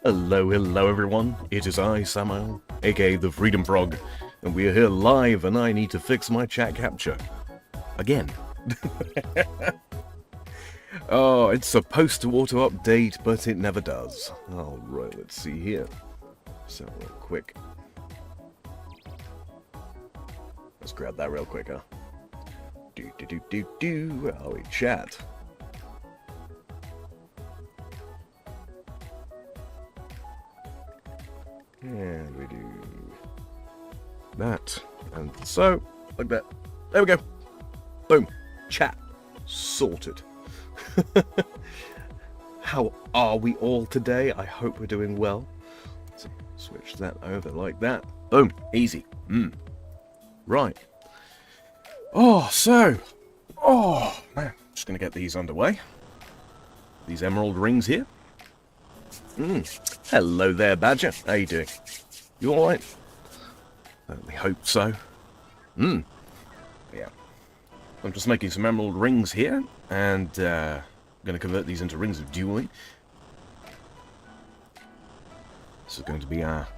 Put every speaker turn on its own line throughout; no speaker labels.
Hello everyone, it is I, Samuel, aka the Freedom Frog, and we are here live and I need to fix my chat capture. Again. Oh, it's supposed to auto-update, but it never does. Alright, let's see here. So, real quick. Let's grab that real quick, huh? Oh, we chat. And we do that, and so, like that. There we go. Boom. Chat. Sorted. How are we all today? I hope we're doing well. So, switch that over like that. Boom. Easy. Right. Oh, man. Just going to get these underway. These emerald rings here. Hello there, Badger. How you doing? You alright? I hope so. Yeah. I'm just making some emerald rings here, and I'm going to convert these into rings of dueling. This is going to be a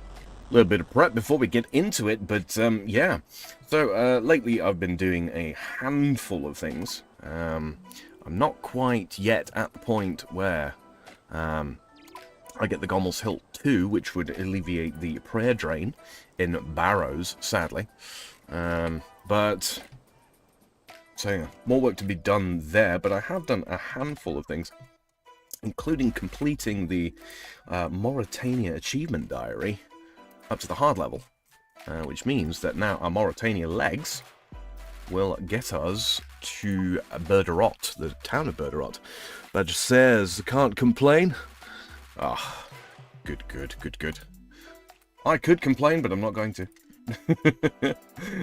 little bit of prep before we get into it, but yeah. So lately I've been doing a handful of things. I'm not quite yet at the point where I get the Gommel's Hilt 2, which would alleviate the prayer drain in Barrows, sadly. But, so yeah, more work to be done there, but I have done a handful of things, including completing the Mauritania Achievement Diary up to the hard level, which means that now our Mauritania legs will get us to Berderot, the town of Berderot. That just says, can't complain. Ah, good. I could complain, but I'm not going to.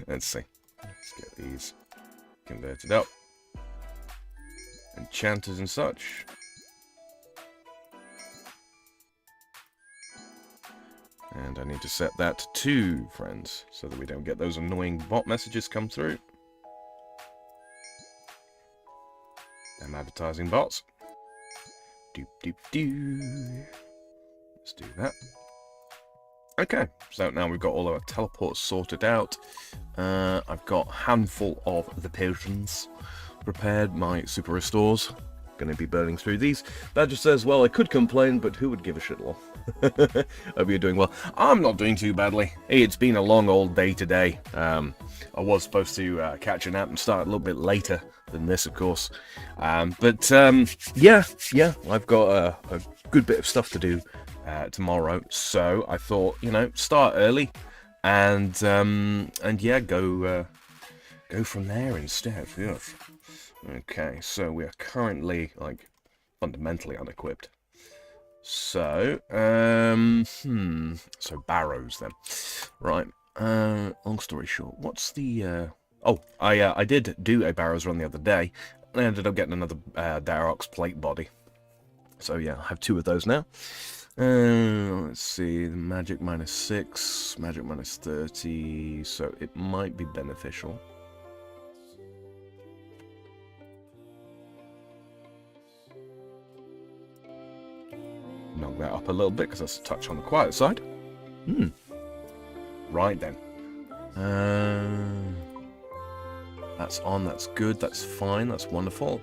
Let's see. Let's get these converted up. Enchanters and such. And I need to set that to 2, friends, so that we don't get those annoying bot messages come through. Them advertising bots. Let's do that. Okay, so now we've got all our teleports sorted out. I've got a handful of the potions prepared, my super restores. Going to be burning through these. That just says, well, I could complain, but who would give a shit lol? Hope you're doing well. I'm not doing too badly. Hey, it's been a long old day today. I was supposed to catch a nap and start a little bit later than this, of course. But yeah, I've got a good bit of stuff to do tomorrow. So I thought, you know, start early and yeah, go from there instead. Yeah. Okay, so we are currently like fundamentally unequipped. So so Barrows then. Right. Long story short, what's the I did do a Barrows run the other day. I ended up getting another Darox plate body. So yeah, I have 2 of those now. Let's see, the magic -6, magic -30, so it might be beneficial. Knock that up a little bit because that's a touch on the quiet side. Right then. That's on, that's good, that's fine, that's wonderful.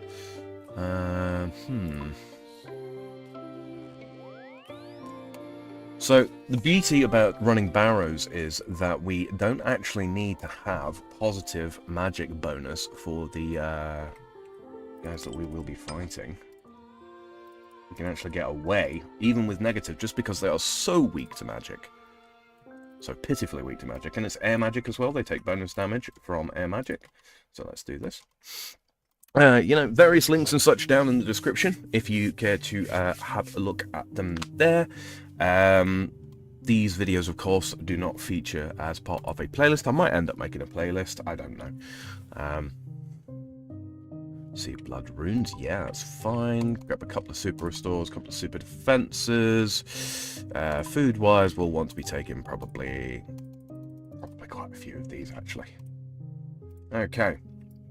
So, the beauty about running Barrows is that we don't actually need to have positive magic bonus for the guys that we will be fighting. We can actually get away, even with negative, just because they are so weak to magic. So pitifully weak to magic. And it's air magic as well. They take bonus damage from air magic. So let's do this. You know, various links and such down in the description, if you care to have a look at them there. These videos, of course, do not feature as part of a playlist. I might end up making a playlist. I don't know. See, blood runes, yeah, that's fine. Grab a couple of super restores, a couple of super defenses. Food-wise, we'll want to be taking probably quite a few of these, actually. Okay,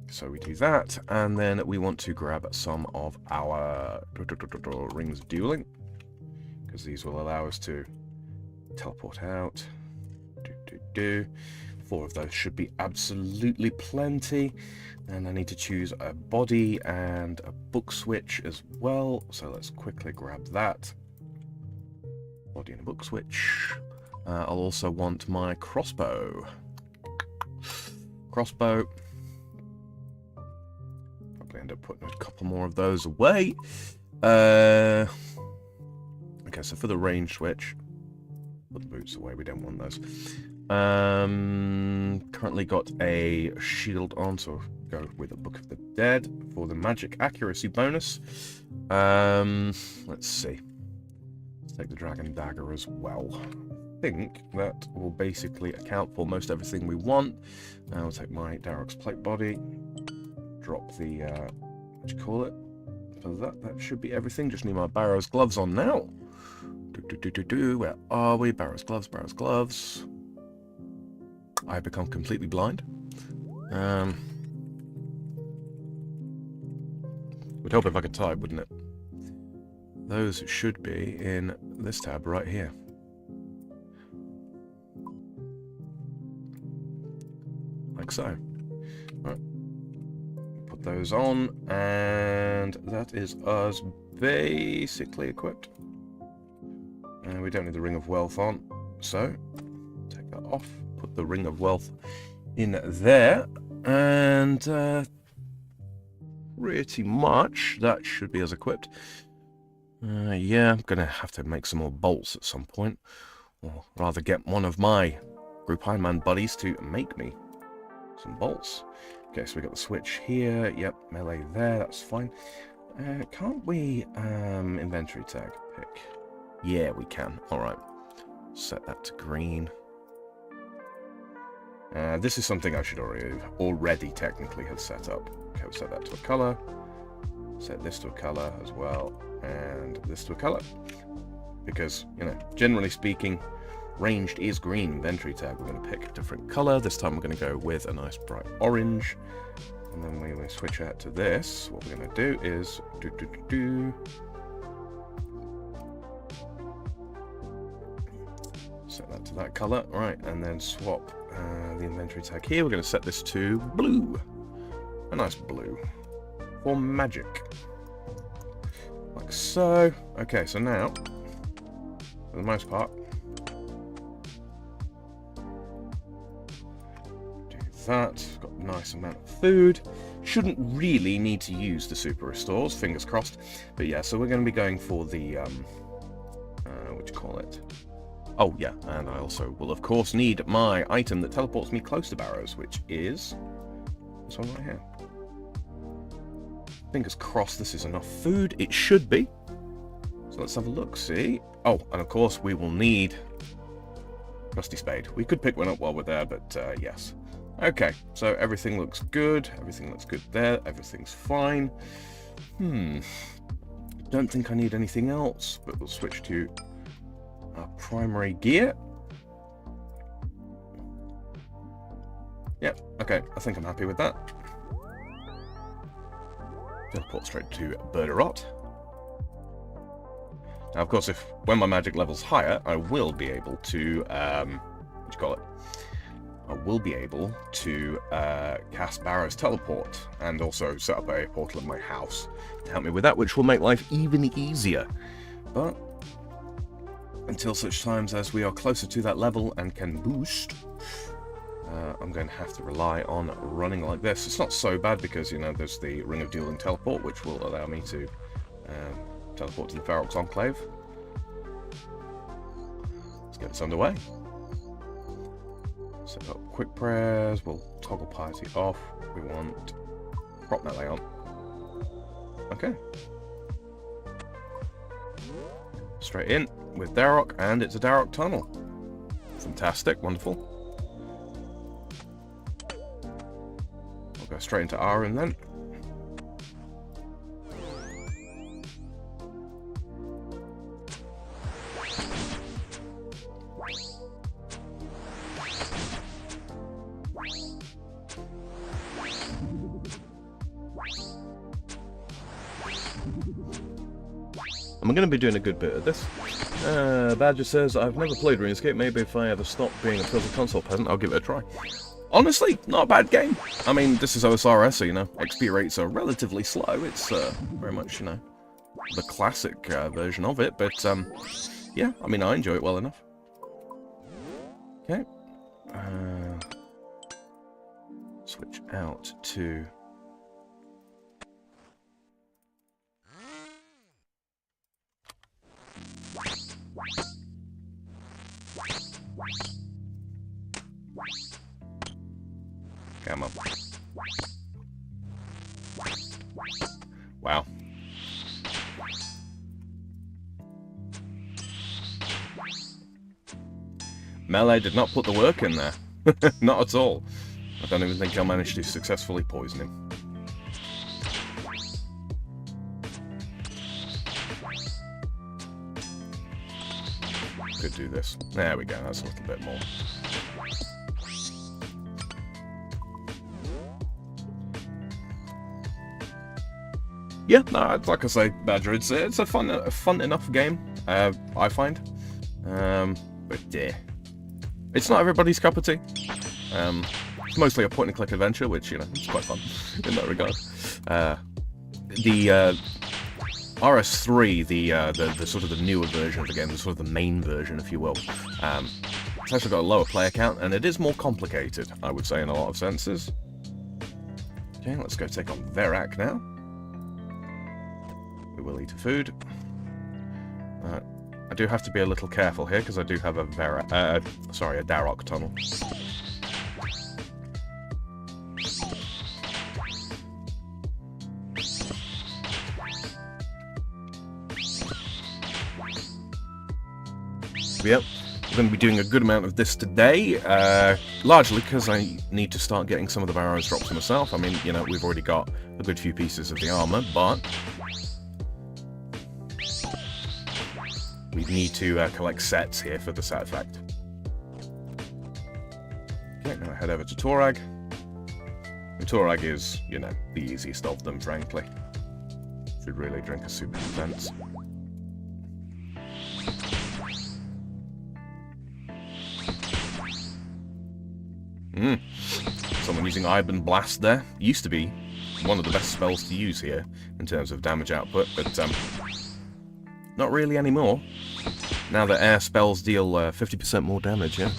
so we do that, and then we want to grab some of our rings of dueling, because these will allow us to teleport out. 4 of those should be absolutely plenty. And I need to choose a body and a book switch as well. So let's quickly grab that. Body and a book switch. I'll also want my crossbow. Probably end up putting a couple more of those away. Okay, so for the range switch, put the boots away, we don't want those. Currently got a shield on, so go with a Book of the Dead for the magic accuracy bonus. Let's see. Let's take the dragon dagger as well. I think that will basically account for most everything we want. I'll take my Darrock's plate body, drop the what do you call it? For that should be everything. Just need my Barrows gloves on now. Where are we? Barrows gloves, Barrows gloves. I become completely blind. Would help if I could type, wouldn't it? Those should be in this tab right here. Like so. Right. Put those on, and that is us basically equipped. And we don't need the Ring of Wealth on, so take that off. Put the Ring of Wealth in there, and pretty much that should be as equipped. Yeah, I'm gonna have to make some more bolts at some point, or rather get one of my Group Iron Man buddies to make me some bolts. Okay, so we got the switch here. Yep, melee there. That's fine. Can't we inventory tag pick? Yeah, we can. All right. Set that to green. This is something I should already technically have set up. Okay, we'll set that to a color. Set this to a color as well, and this to a color. Because, you know, generally speaking, ranged is green. Inventory tag, we're going to pick a different color. This time we're going to go with a nice bright orange. And then when we switch out to this, what we're going to do is set that to that color. Right, and then swap the inventory tag here. We're going to set this to blue. A nice blue. For magic. Like so. Okay, so now, for the most part, do that. Got a nice amount of food. Shouldn't really need to use the super restores, fingers crossed. But yeah, so we're going to be going for the, what do you call it? Oh yeah, and I also will of course need my item that teleports me close to Barrows, which is this one right here. Fingers crossed this is enough food. It should be. So let's have a look, see? Oh, and of course we will need Rusty Spade. We could pick one up while we're there, but yes. Okay, so everything looks good. Everything looks good there. Everything's fine. Don't think I need anything else, but we'll switch to our primary gear. Yep, okay, I think I'm happy with that. Teleport straight to Barrows. Now, of course, when my magic level's higher, I will be able to, what do you call it? I will be able to cast Barrows Teleport, and also set up a portal in my house to help me with that, which will make life even easier. But until such times as we are closer to that level and can boost, I'm going to have to rely on running like this. It's not so bad because, you know, there's the Ring of Dueling Teleport, which will allow me to teleport to the Ferox Enclave. Let's get this underway. Set up quick prayers. We'll toggle piety off. We want prop melee on. Okay. Straight in with Darrock, and it's a Darrock tunnel. Fantastic, wonderful. We'll go straight into Aaron then. I'm going to be doing a good bit of this. Badger says, I've never played RuneScape. Maybe if I ever stop being a puzzle console peasant, I'll give it a try. Honestly, not a bad game. I mean, this is OSRS, so, you know, XP rates are relatively slow. It's very much, you know, the classic version of it. But, yeah, I mean, I enjoy it well enough. Okay. Switch out to... Come on. Wow. Melee did not put the work in there. Not at all. I don't even think I'll manage to successfully poison him. Could do this. There we go, that's a little bit more. Yeah, no, like I say, Badger, it's a fun enough game, I find. But yeah, it's not everybody's cup of tea. It's mostly a point-and-click adventure, which, you know, it's quite fun in that regard. The RS3, the sort of the newer version of the game, the sort of the main version, if you will, it's actually got a lower player count, and it is more complicated, I would say, in a lot of senses. Okay, let's go take on Verak now. We will eat food. I do have to be a little careful here because I do have a Darok tunnel. Yep, I'm going to be doing a good amount of this today, largely because I need to start getting some of the Barrows drops myself. I mean, you know, we've already got a good few pieces of the armor, but we need to collect sets here for the set effect. Okay, now I head over to Torag. And Torag is, you know, the easiest of them, frankly. Should really drink a super defense. Someone using Iron Blast there. Used to be one of the best spells to use here in terms of damage output, but not really anymore. Now that air spells deal 50% more damage, yeah?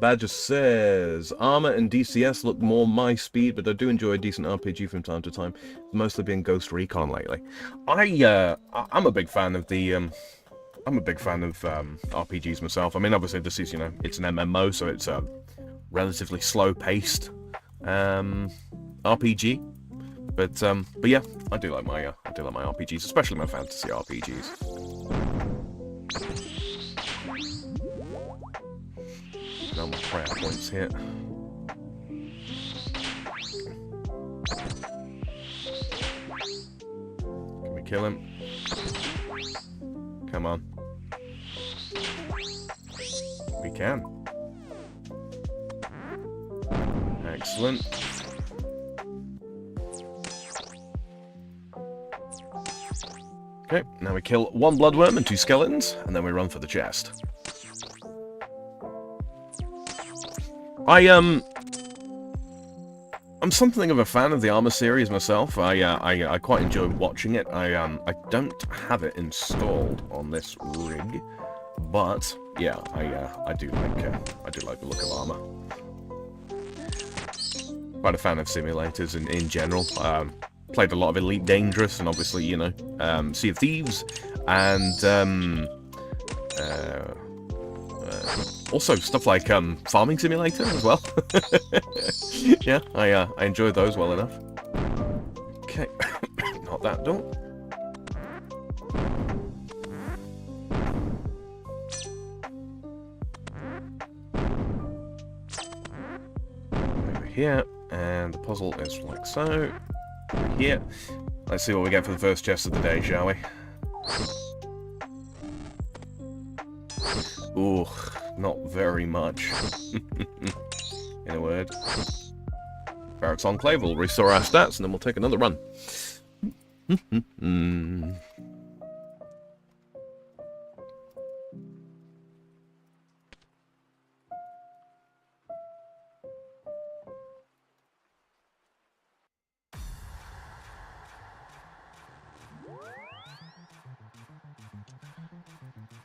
Badger says, armor and DCS look more my speed, but I do enjoy a decent RPG from time to time. Mostly been Ghost Recon lately. I'm a big fan of the RPGs myself. I mean, obviously this is, you know, it's an MMO, so it's a relatively slow-paced RPG. But yeah, I do like my RPGs, especially my fantasy RPGs. No more prayer points here. Can we kill him? Come on. We can. Excellent. Okay, now we kill one bloodworm and two skeletons, and then we run for the chest. I'm something of a fan of the armor series myself. I quite enjoy watching it. I don't have it installed on this rig, but yeah, I do like the look of armor. Quite a fan of simulators in general. Played a lot of Elite Dangerous, and obviously, you know, Sea of Thieves, and also stuff like Farming Simulator as well. Yeah, I enjoy those well enough. Okay, not that door. Over here, and the puzzle is like so. Here, let's see what we get for the first chest of the day, shall we? Ooh, Not very much. In a word. Barracks Enclave will restore our stats, and then we'll take another run.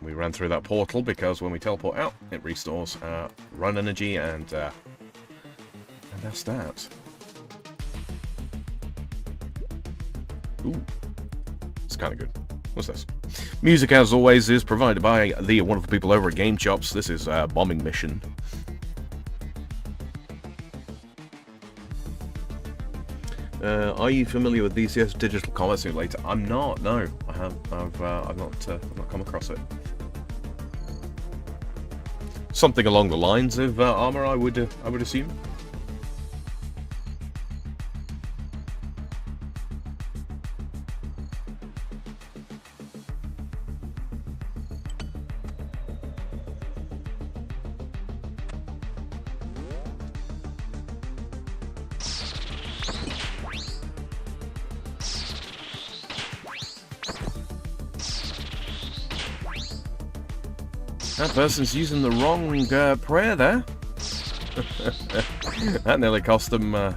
We ran through that portal because when we teleport out, it restores our run energy and our stats. Ooh, it's kind of good. What's this? Music, as always, is provided by the wonderful people over at Game Chops. This is a bombing mission. Are you familiar with VCS Digital Combat Simulator? I'm not. No, I have. I've not come across it. Something along the lines of Armor, I would assume. That person's using the wrong prayer there. That nearly cost them, well,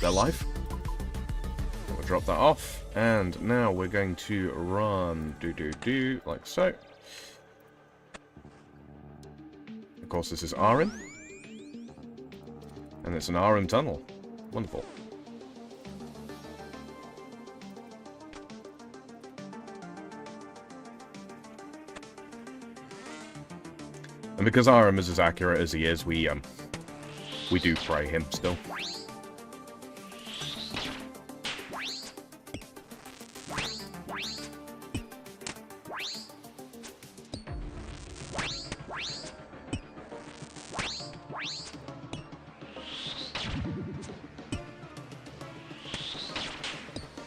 their life. We'll drop that off, and now we're going to run like so. Of course, this is RM, and it's an RM tunnel. Wonderful. And because RM is as accurate as he is, we do pray him still.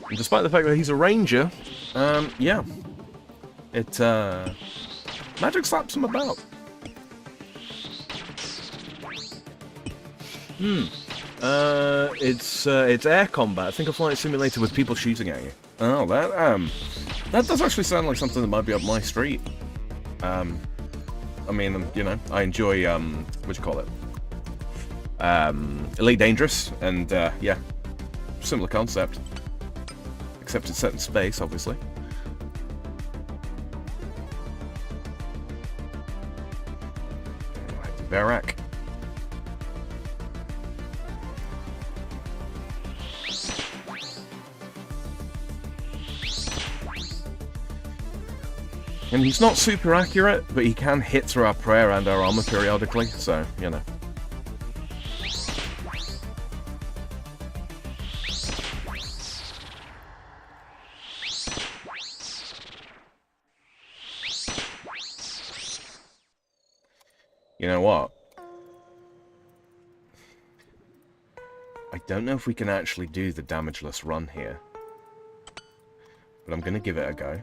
And despite the fact that he's a ranger, yeah, magic slaps him about. It's air combat. I think a flight simulator with people shooting at you. Oh, that does actually sound like something that might be up my street. I mean, you know, I enjoy, what do you call it? Elite Dangerous, and, yeah, similar concept. Except it's set in space, obviously. Right to Varrock. And he's not super accurate, but he can hit through our prayer and our armor periodically, so, you know. You know what? I don't know if we can actually do the damageless run here, but I'm going to give it a go.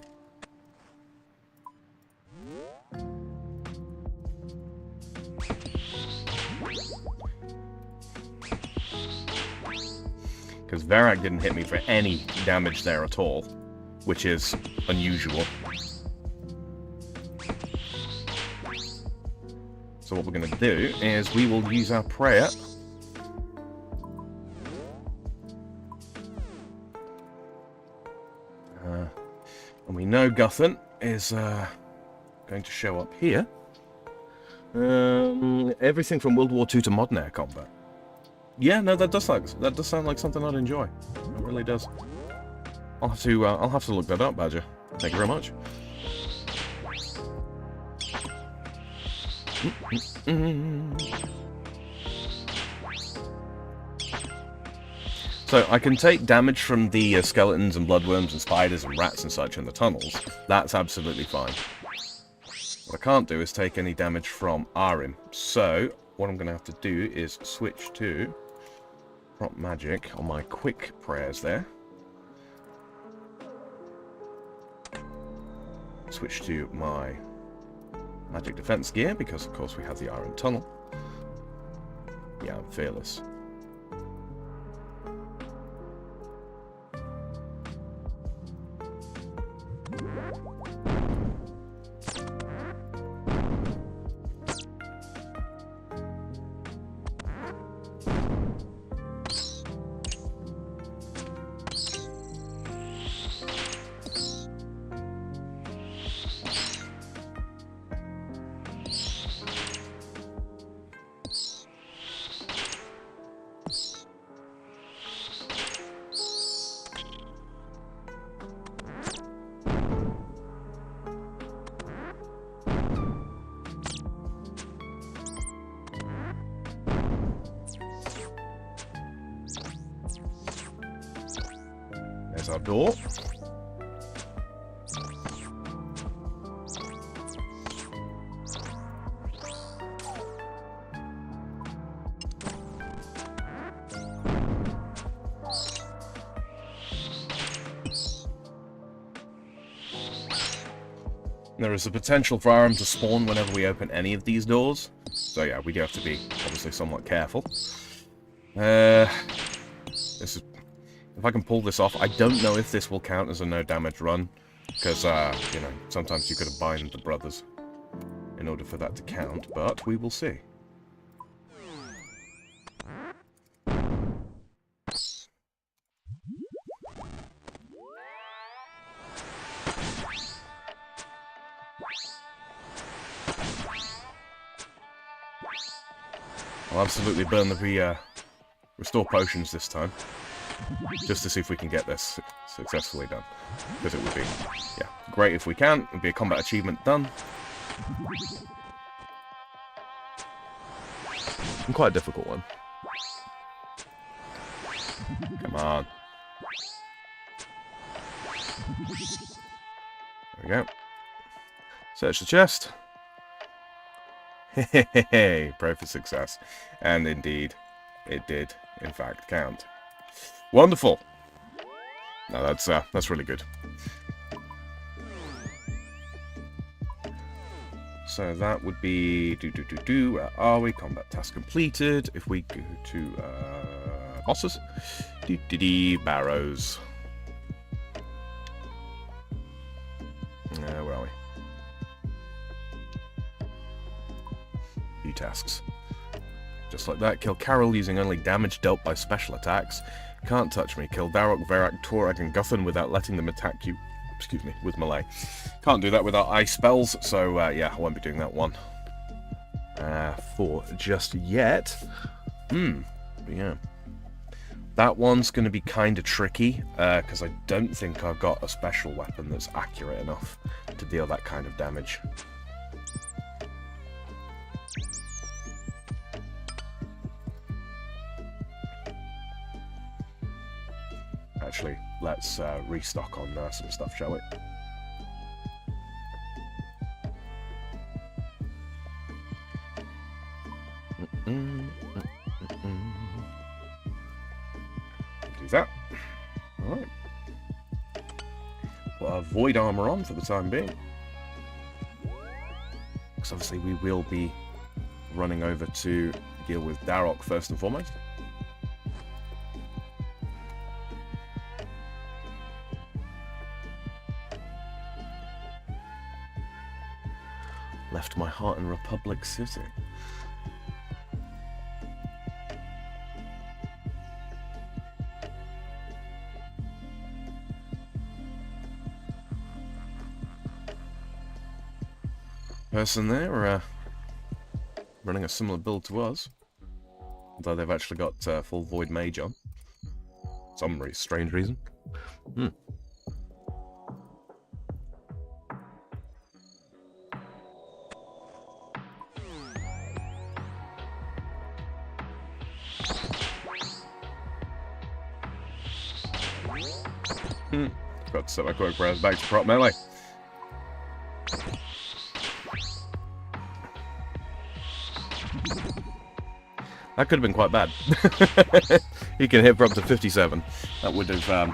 Because Varrock didn't hit me for any damage there at all, which is unusual. So what we're going to do is we will use our prayer. And we know Guthan is going to show up here. Everything from World War II to modern air combat. Yeah, no, that does sound like something I'd enjoy. It really does. I'll have to look that up, Badger. Thank you very much. So I can take damage from the skeletons and bloodworms and spiders and rats and such in the tunnels. That's absolutely fine. What I can't do is take any damage from Arim. So what I'm going to have to do is switch to prop magic on my quick prayers there. Switch to my magic defense gear, because of course we have the iron tunnel. Yeah, I'm fearless. There's our door. There is a potential for Aram to spawn whenever we open any of these doors. So yeah, we do have to be obviously somewhat careful. This is... If I can pull this off, I don't know if this will count as a no damage run, because, you know, sometimes you gotta bind the brothers in order for that to count, but we will see. I'll absolutely burn the restore potions this time, just to see if we can get this successfully done. Because it would be, yeah, great if we can. It would be a combat achievement done. And quite a difficult one. Come on. There we go. Search the chest. Hey, pray for success. And indeed, it did, in fact, count. Wonderful. No, that's really good. So that would be where are we? Combat task completed. If we go to bosses, Barrows. Where are we? Few tasks. Just like that. Kill Carol using only damage dealt by special attacks. Can't touch me. Kill Darok, Verak, Torag, and Guthan without letting them attack you. Excuse me, with melee. Can't do that without ice spells, so yeah, I won't be doing that one for just yet. But yeah. That one's going to be kind of tricky, because I don't think I've got a special weapon that's accurate enough to deal that kind of damage. Actually, let's restock on some stuff, shall we? Do that. Alright. Put our void armor on for the time being. Because obviously we will be running over to deal with Darok first and foremost. Left my heart in Republic City. Person there, running a similar build to us, although they've actually got full Void Mage on. Some strange reason. Got to set my quick prayers back to prop melee. That could have been quite bad. He can hit for up to 57. That would have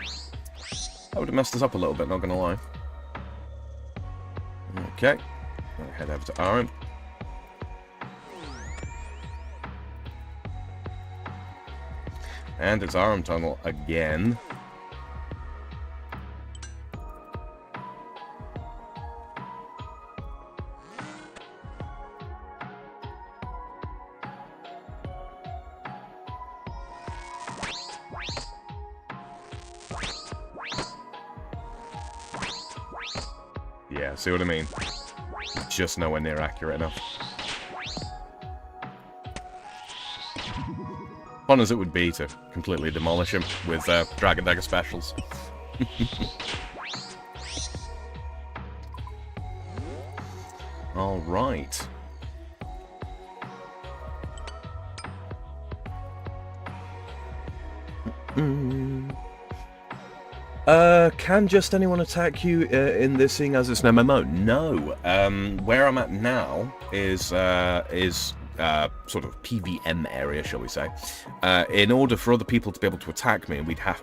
messed us up a little bit, not gonna lie. Okay. I'll head over to Iron. And it's Arm Tunnel again. Yeah, see what I mean? Just nowhere near accurate enough. Fun as it would be to completely demolish him with Dragon Dagger specials. Alright. Can just anyone attack you in this, seeing as it's an MMO? No. Where I'm at now is sort of PVM area, shall we say. In order for other people to be able to attack me,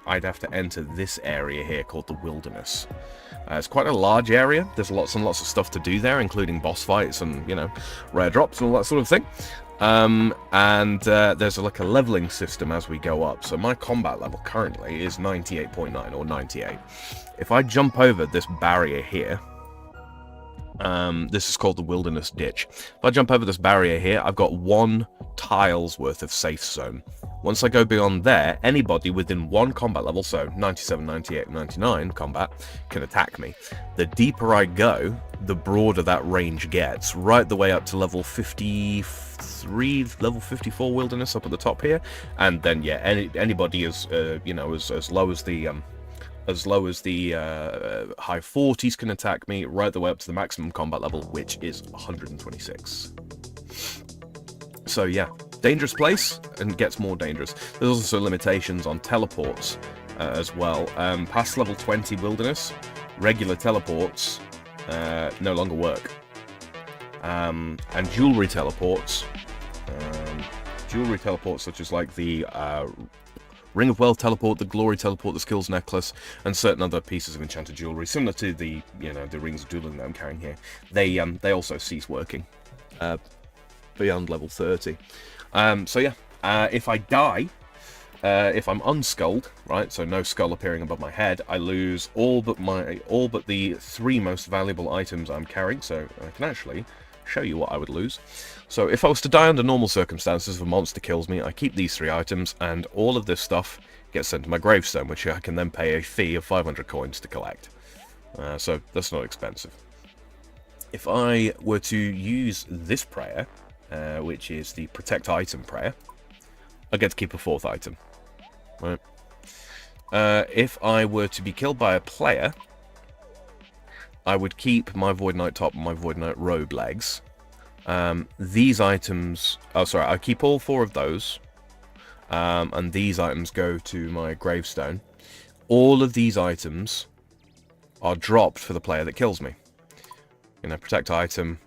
I'd have to enter this area here called the Wilderness. It's quite a large area. There's lots and lots of stuff to do there, including boss fights and, you know, rare drops and all that sort of thing. There's like a leveling system as we go up. So my combat level currently is 98.9 or 98. If I jump over this barrier here, this is called the Wilderness Ditch. If I jump over this barrier here, I've got 1 tile's worth of safe zone. Once I go beyond there, anybody within 1 combat level, so 97, 98, 99 combat, can attack me. The deeper I go, the broader that range gets, right the way up to level 53, level 54 Wilderness up at the top here. And then, yeah, anybody is, you know, as low as the high 40s can attack me, right the way up to the maximum combat level, which is 126. So yeah, dangerous place, and gets more dangerous. There's also limitations on teleports as well. Past level 20 Wilderness, regular teleports no longer work. And jewelry teleports such as like the Ring of Wealth teleport, the Glory teleport, the Skills necklace, and certain other pieces of enchanted jewelry, similar to the, you know, the rings of dueling that I'm carrying here. They also cease working beyond level 30. So yeah, if I die, if I'm unskulled, right, so no skull appearing above my head, I lose all but the 3 most valuable items I'm carrying. So I can actually show you what I would lose. So if I was to die under normal circumstances, if a monster kills me, I keep these 3 items, and all of this stuff gets sent to my gravestone, which I can then pay a fee of 500 coins to collect. So that's not expensive. If I were to use this prayer, which is the protect item prayer, I get to keep a 4th item. Right. If I were to be killed by a player, I would keep my Void Knight top and my Void Knight robe legs. These items, I keep all 4 of those, and these items go to my gravestone. All of these items are dropped for the player that kills me. You know, protect item,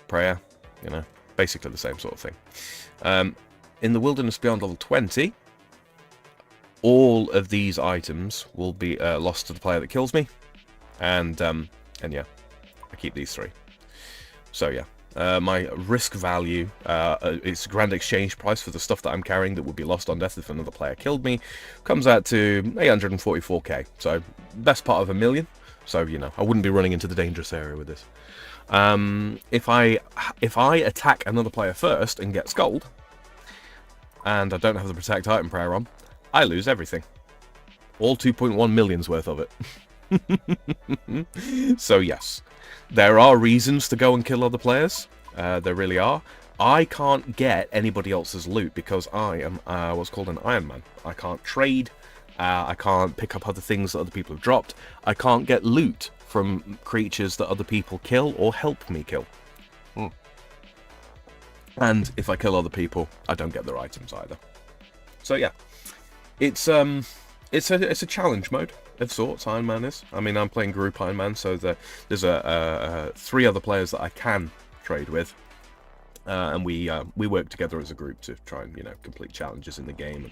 prayer, you know, basically the same sort of thing. In the Wilderness beyond level 20, all of these items will be lost to the player that kills me, and yeah, I keep these 3. So yeah. My risk value, its grand exchange price for the stuff that I'm carrying that would be lost on death if another player killed me, comes out to 844k. So best part of $1 million. So, you know, I wouldn't be running into the dangerous area with this. If I attack another player first and get skulled, and I don't have the protect item prayer on, I lose everything. All 2.1 million's worth of it. So yes, there are reasons to go and kill other players. There really are. I can't get anybody else's loot because I am what's called an Iron Man. I can't trade. I can't pick up other things that other people have dropped. I can't get loot from creatures that other people kill or help me kill. And if I kill other people, I don't get their items either. So yeah, it's a challenge mode of sorts. Iron Man is. I mean, I'm playing group Iron Man, so there's 3 other players that I can trade with. and we work together as a group to try and, you know, complete challenges in the game and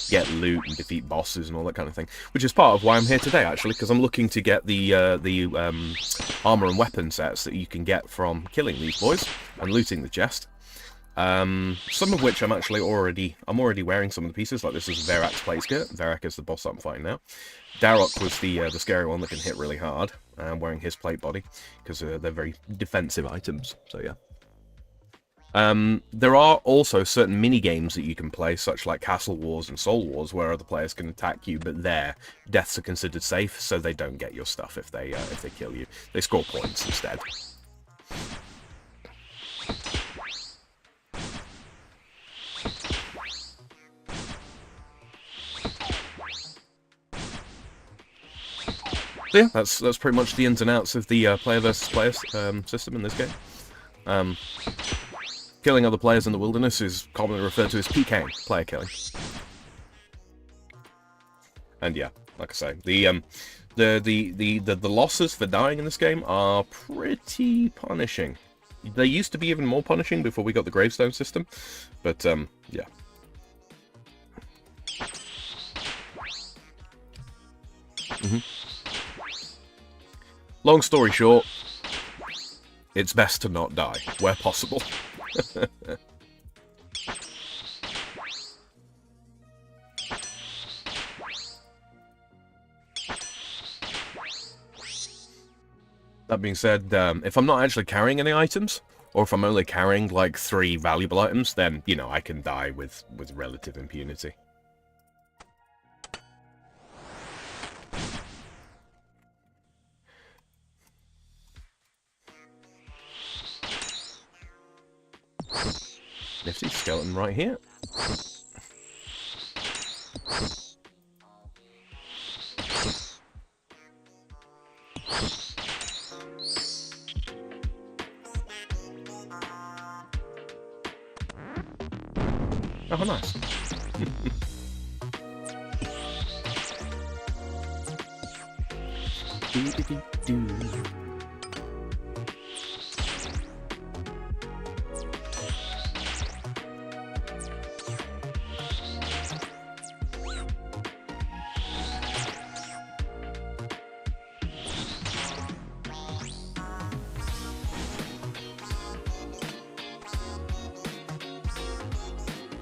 get loot and defeat bosses and all that kind of thing. Which is part of why I'm here today, actually, because I'm looking to get the armor and weapon sets that you can get from killing these boys and looting the chest. Some of which I'm already wearing some of the pieces. Like this is Verak's plate skirt. Verak is the boss I'm fighting now. Darok was the scary one that can hit really hard. I'm wearing his plate body because they're very defensive items. So yeah. There are also certain mini games that you can play, such like Castle Wars and Soul Wars, where other players can attack you, but their deaths are considered safe, so they don't get your stuff if they kill you. They score points instead. So yeah, that's pretty much the ins and outs of the player versus player system in this game. Killing other players in the wilderness is commonly referred to as PKing, player killing. And yeah, like I say, the losses for dying in this game are pretty punishing. They used to be even more punishing before we got the gravestone system, but yeah. Long story short, it's best to not die where possible. That being said, if I'm not actually carrying any items, or if I'm only carrying like 3 valuable items, then, you know, I can die with relative impunity. Nifty skeleton right here. Oh, nice.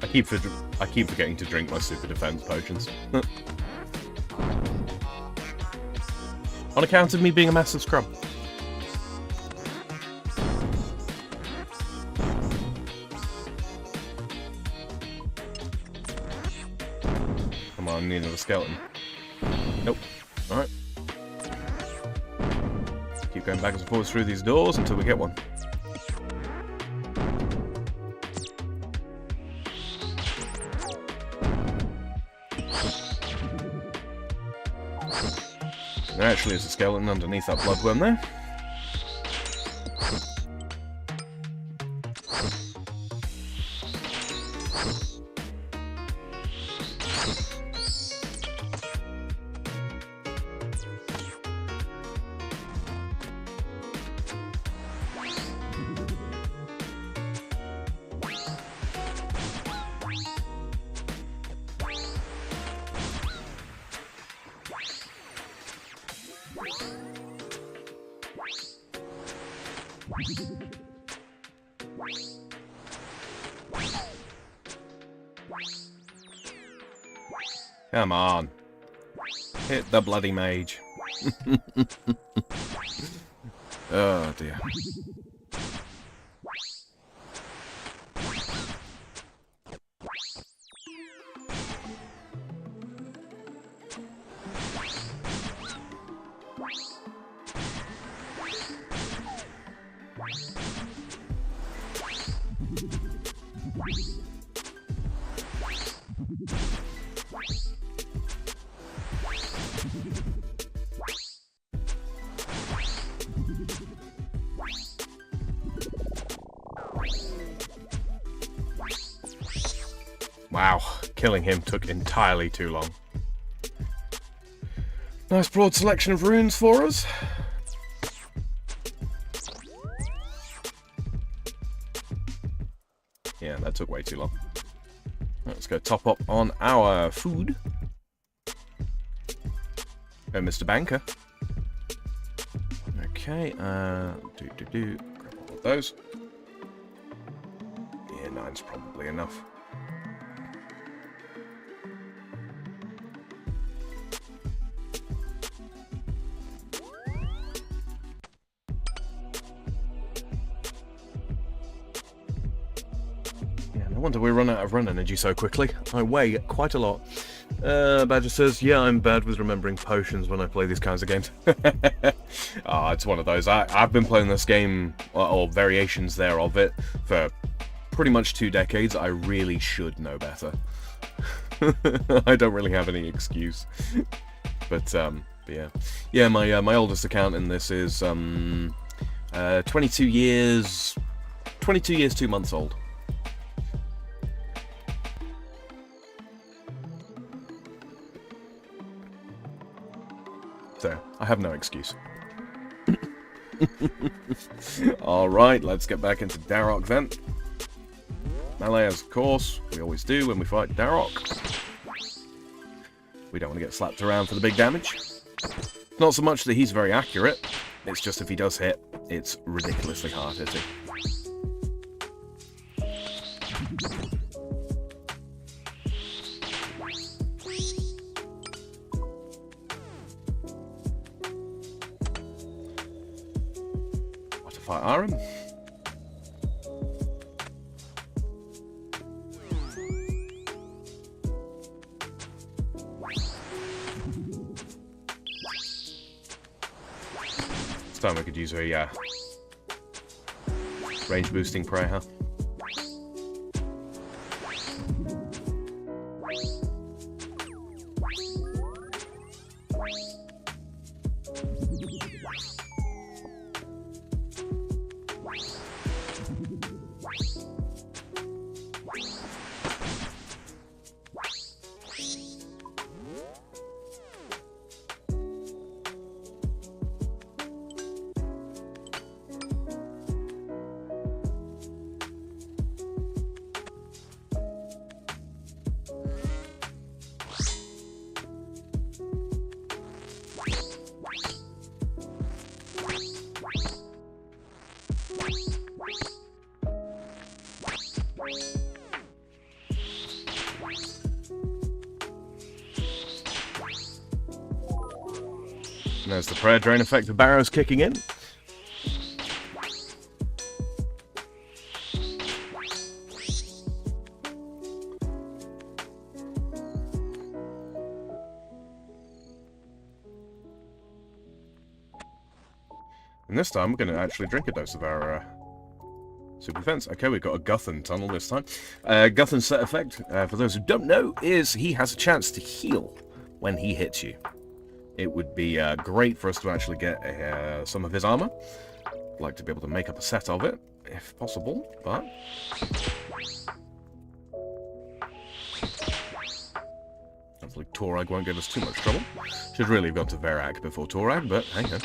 I keep forgetting to drink my super defense potions. On account of me being a massive scrub. Come on, I need another skeleton. Nope. Alright. Keep going backwards and forwards through these doors until we get one. There actually is a skeleton underneath that bloodworm there. Come on. Hit the bloody mage. Oh dear. Wow, killing him took entirely too long. Nice broad selection of runes for us. Yeah, that took way too long. Let's go top up on our food. Oh, Mr. Banker. Okay, grab all of those. Yeah, 9's probably enough. Yeah, no wonder we run out of run energy so quickly. I weigh quite a lot. Badger says, yeah, I'm bad with remembering potions when I play these kinds of games. It's one of those. I've been playing this game, or variations there of it, for pretty much 2 decades. I really should know better. I don't really have any excuse. But yeah. Yeah, my oldest account in this is 22 years, 2 months old. So, I have no excuse. Alright, let's get back into Darok then. Melee, of course, we always do when we fight Darok. We don't want to get slapped around for the big damage. Not so much that he's very accurate, it's just if he does hit, it's ridiculously hard hitting. Iron. This time we could use a range boosting prey, huh? And there's the prayer drain effect of Barrows kicking in. And this time we're going to actually drink a dose of our super defense. Okay, we've got a Guthan tunnel this time. Guthan's set effect, for those who don't know, is he has a chance to heal when he hits you. It would be great for us to actually get some of his armor. I'd like to be able to make up a set of it, if possible, but... hopefully Torag won't give us too much trouble. Should really have gone to Verak before Torag, but hang on.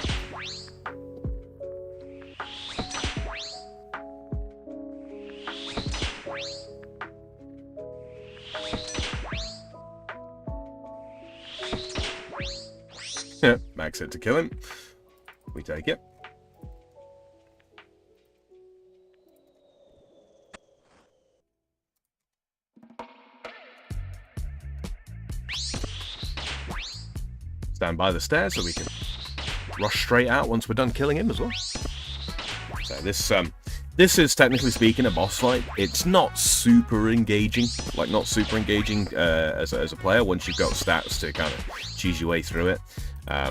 Max it to kill him. We take it. Stand by the stairs so we can rush straight out once we're done killing him as well. So this is technically speaking a boss fight. It's not super engaging, like not super engaging as a player once you've got stats to kind of choose your way through it. I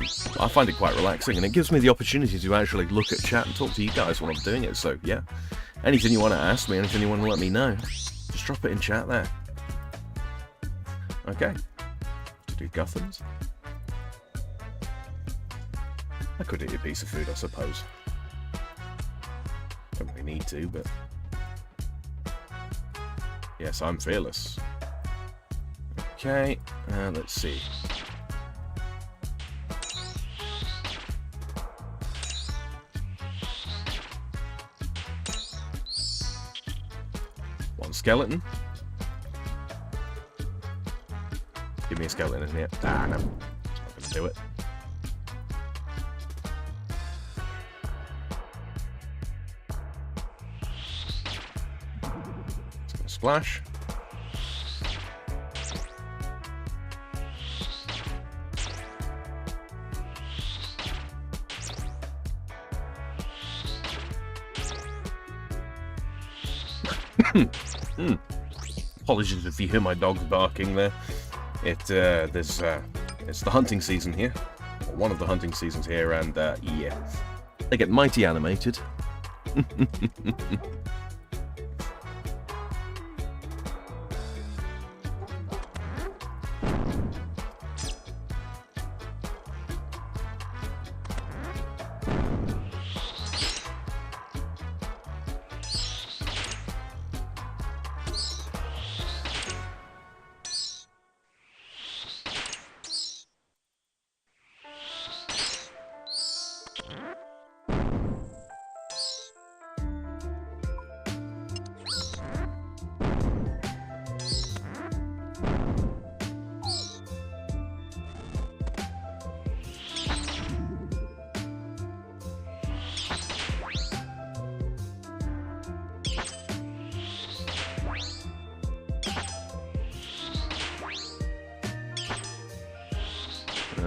find it quite relaxing, and it gives me the opportunity to actually look at chat and talk to you guys when I'm doing it. So yeah, anything you want to ask me, anything you want to let me know, just drop it in chat there. Okay, to do Guthans. I could eat a piece of food, I suppose. Don't really need to, but yes, I'm fearless. Okay, let's see. One skeleton. Give me a skeleton in here. Ah, no. It's not gonna do it. It's gonna splash. Apologies if you hear my dogs barking there. It's the hunting season here, or one of the hunting seasons here, and yeah, they get mighty animated.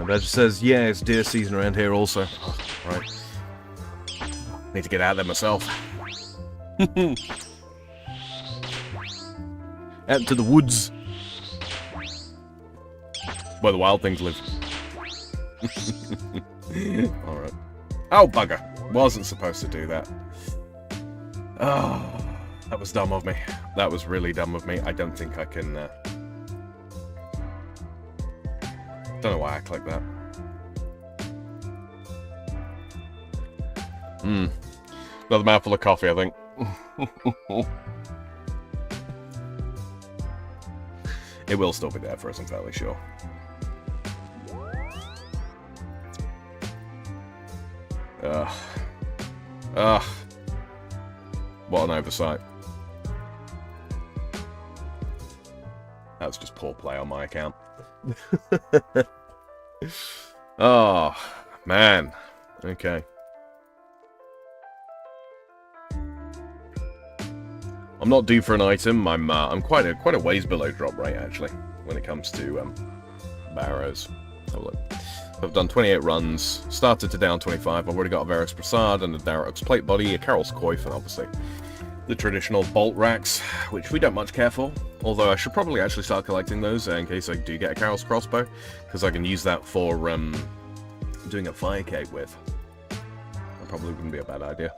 Badger says, yeah, it's deer season around here also. Oh, right. Need to get out there myself. Out to the woods. Where the wild things live. Alright. Oh, bugger. Wasn't supposed to do that. Oh, that was dumb of me. That was really dumb of me. I don't think I can... Don't know why I clicked that. Another mouthful of coffee, I think. It will still be there for us, I'm fairly sure. What an oversight. That's just poor play on my account. Oh, man. Okay. I'm not due for an item. I'm quite a ways below drop rate actually when it comes to Barrows. Have a look. I've done 28 runs, started to down 25. I've already got a Varus Prasad and a Darrock's plate body, a Carol's Coif, and obviously the traditional bolt racks, which we don't much care for. Although I should probably actually start collecting those in case I do get a Carol's crossbow, because I can use that for doing a fire cave with. That probably wouldn't be a bad idea.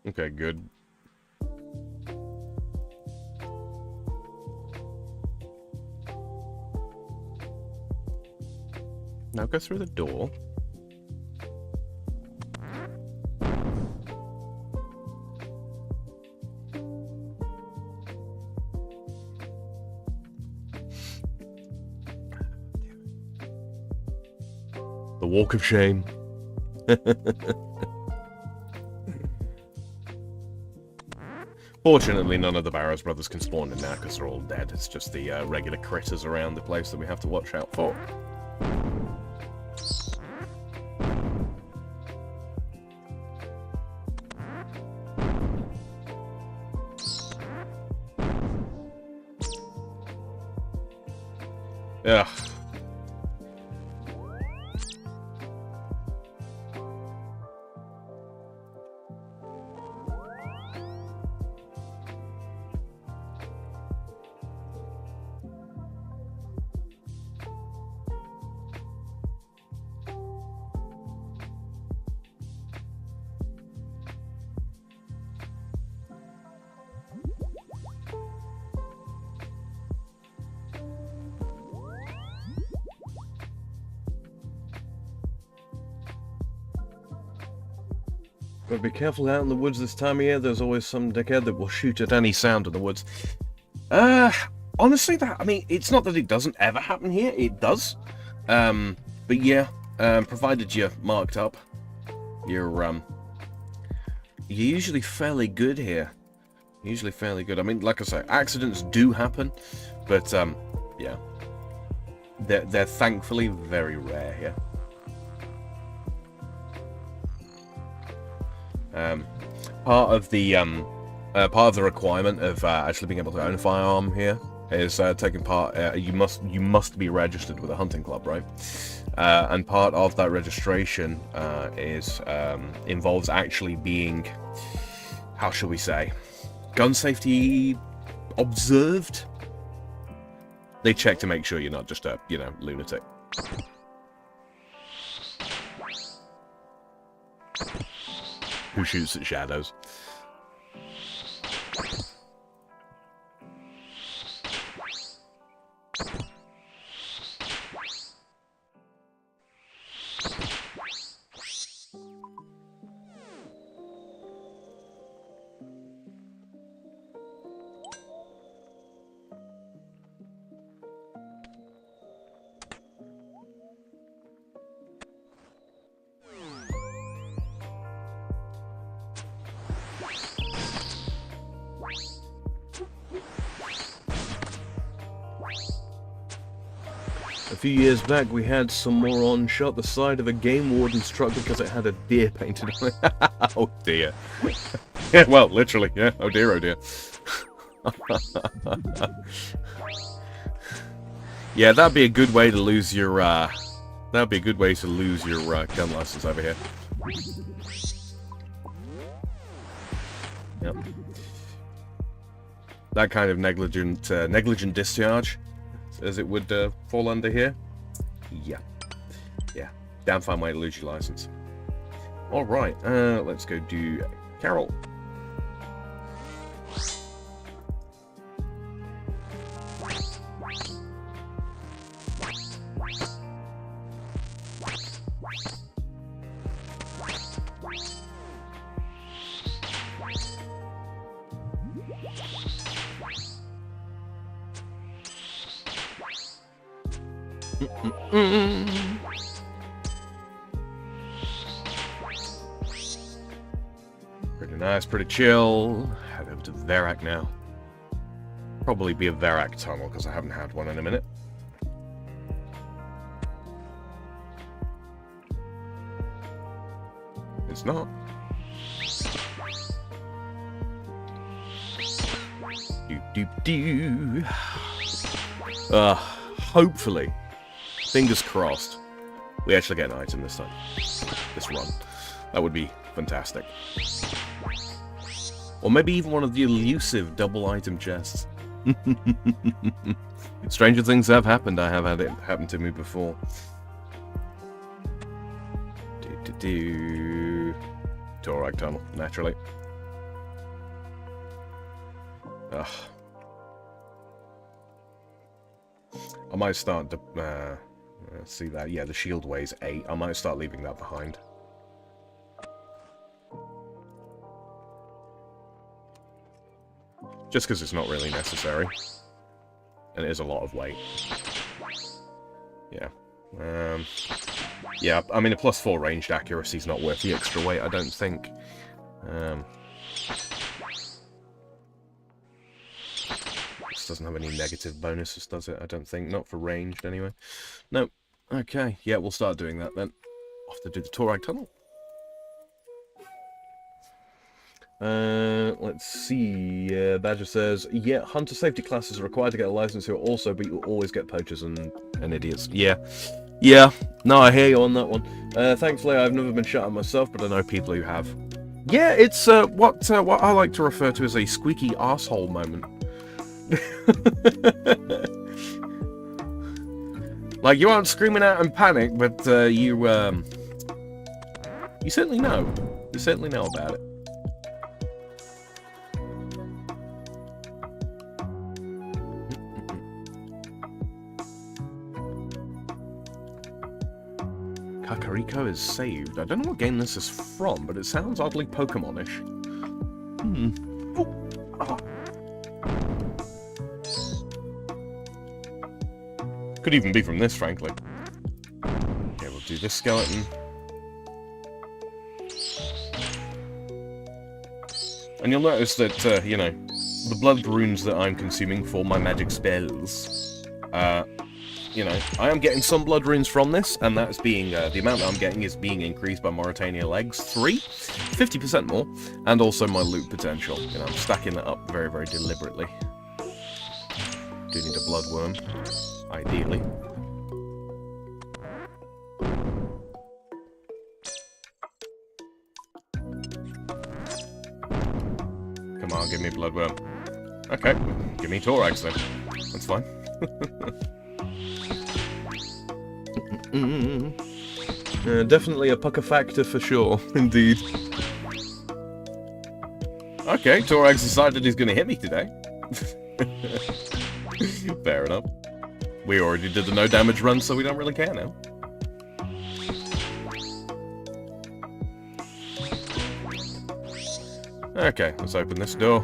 Okay, good. Now go through the door. The walk of shame. Fortunately, none of the Barrows brothers can spawn in now because they're all dead. It's just the regular critters around the place that we have to watch out for. Ugh. But be careful out in the woods this time of year. There's always some dickhead that will shoot at any sound in the woods. Honestly, I mean, it's not that it doesn't ever happen here. It does. But yeah, provided you're marked up, you're usually fairly good here. Usually fairly good. I mean, like I say, accidents do happen, but yeah, they're thankfully very rare here. Part of the requirement of actually being able to own a firearm here is taking part. You must be registered with a hunting club, right? And part of that registration involves actually being, how shall we say, gun safety observed. They check to make sure you're not just a lunatic. Who shoots at shadows? A few years back, we had some moron shot the side of a game warden's truck because it had a deer painted on it. Oh dear. Yeah, well, literally, yeah. Oh dear, oh dear. Yeah, that'd be a good way to lose your, gun license over here. Yep. That kind of negligent discharge, as it would fall under here. Yeah. Damn fine way to lose your license. Alright, let's go do Carol. Pretty nice, pretty chill. Head over to Verac now. Probably be a Verac tunnel because I haven't had one in a minute. It's not. Do. Hopefully, fingers crossed, we actually get an item this time. This run. That would be fantastic. Or maybe even one of the elusive double item chests. Stranger things have happened. I have had it happen to me before. Torag tunnel, naturally. Ugh. I might start to see that. Yeah, the shield weighs 8. I might start leaving that behind. Just because it's not really necessary. And it is a lot of weight. Yeah. Yeah, I mean, a +4 ranged accuracy is not worth the extra weight, I don't think. This doesn't have any negative bonuses, does it? I don't think. Not for ranged, anyway. No. Okay. Yeah, we'll start doing that then. Off to do the Torag tunnel. Let's see. Badger says, yeah, hunter safety classes are required to get a license here also, but you always get poachers and idiots. Yeah. No, I hear you on that one. Thankfully, I've never been shot at myself, but I know people who have. Yeah, it's what I like to refer to as a squeaky arsehole moment. Like, you aren't screaming out in panic, but you certainly know. You certainly know about it. Kakariko is saved. I don't know what game this is from, but it sounds oddly Pokemon-ish. Oh. Could even be from this, frankly. Okay, we'll do this skeleton. And you'll notice that, you know, the blood runes that I'm consuming for my magic spells, you know, I am getting some blood runes from this, and that's being, the amount that I'm getting is being increased by Mauritania Legs 3, 50% more, and also my loot potential. You know, I'm stacking that up very, very deliberately. Do need a blood worm, ideally. Come on, give me a bloodworm. Okay, give me Thorax then. That's fine. Definitely a pucker factor for sure, indeed. Okay, Thorax decided he's going to hit me today. Fair enough. We already did the no damage run, so we don't really care now. Okay, let's open this door.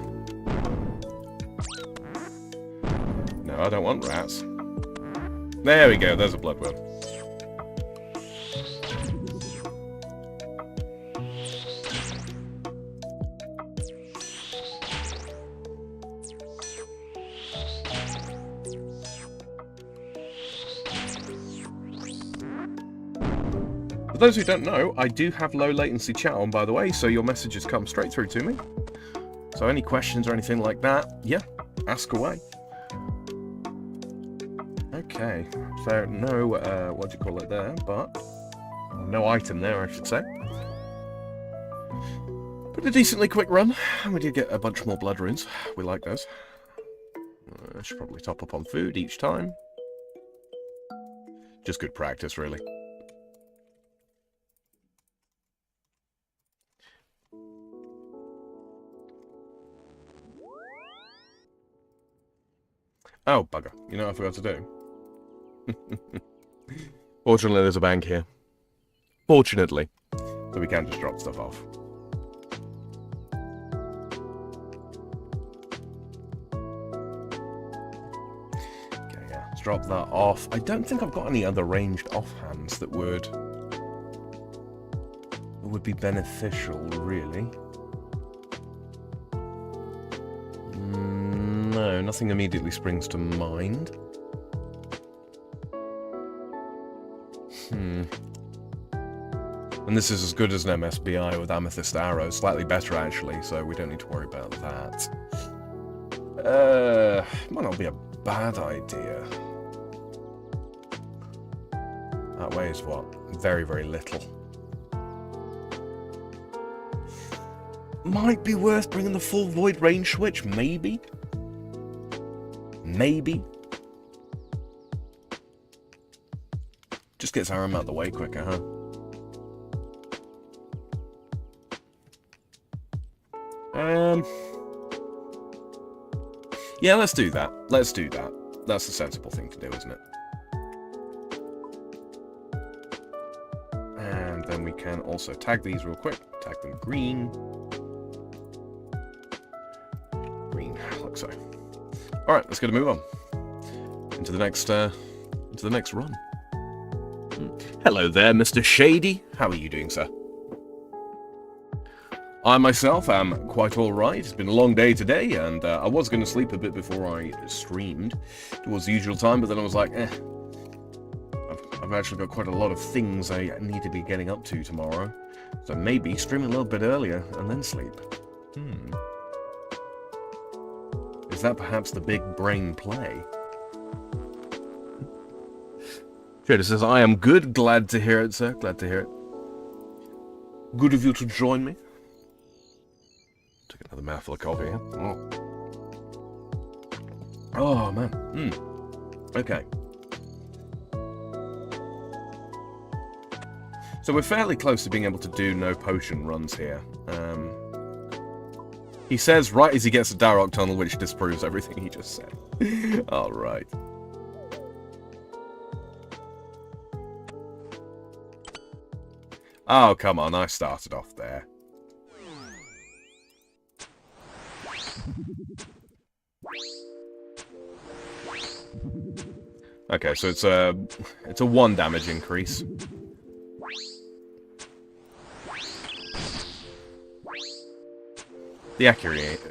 No, I don't want rats. There we go, there's a bloodworm. For those who don't know, I do have low latency chat on, by the way, so your messages come straight through to me. So any questions or anything like that, yeah, ask away. Okay, so no, what do you call it there, but no item there, I should say. But a decently quick run, and we did get a bunch more blood runes. We like those. I should probably top up on food each time. Just good practice, really. Oh, bugger. You know what I forgot to do? Fortunately, there's a bank here. Fortunately. So we can just drop stuff off. Okay, yeah. Let's drop that off. I don't think I've got any other ranged offhands that would be beneficial, really. No, nothing immediately springs to mind. And this is as good as an MSBI with Amethyst Arrow. Slightly better, actually, so we don't need to worry about that. Might not be a bad idea. That weighs what? Very, very little. Might be worth bringing the full void range switch, maybe? Maybe. Just gets Aram out of the way quicker, huh? Yeah, let's do that. Let's do that. That's the sensible thing to do, isn't it? And then we can also tag these real quick. Tag them green. Green, like so. Alright, let's get a move on. Into the next run. Hello there, Mr. Shady. How are you doing, sir? I myself am quite alright. It's been a long day today, and I was going to sleep a bit before I streamed towards the usual time, but then I was like, I've actually got quite a lot of things I need to be getting up to tomorrow, so maybe stream a little bit earlier and then sleep. Is that perhaps the big brain play? Trader says, I am good. Glad to hear it, sir. Glad to hear it. Good of you to join me. Take another mouthful of coffee here. Oh man. Okay. So we're fairly close to being able to do no potion runs here. He says right as he gets to Darrock Tunnel, which disproves everything he just said. Alright. Oh, come on, I started off there. Okay, so it's a 1 damage increase. The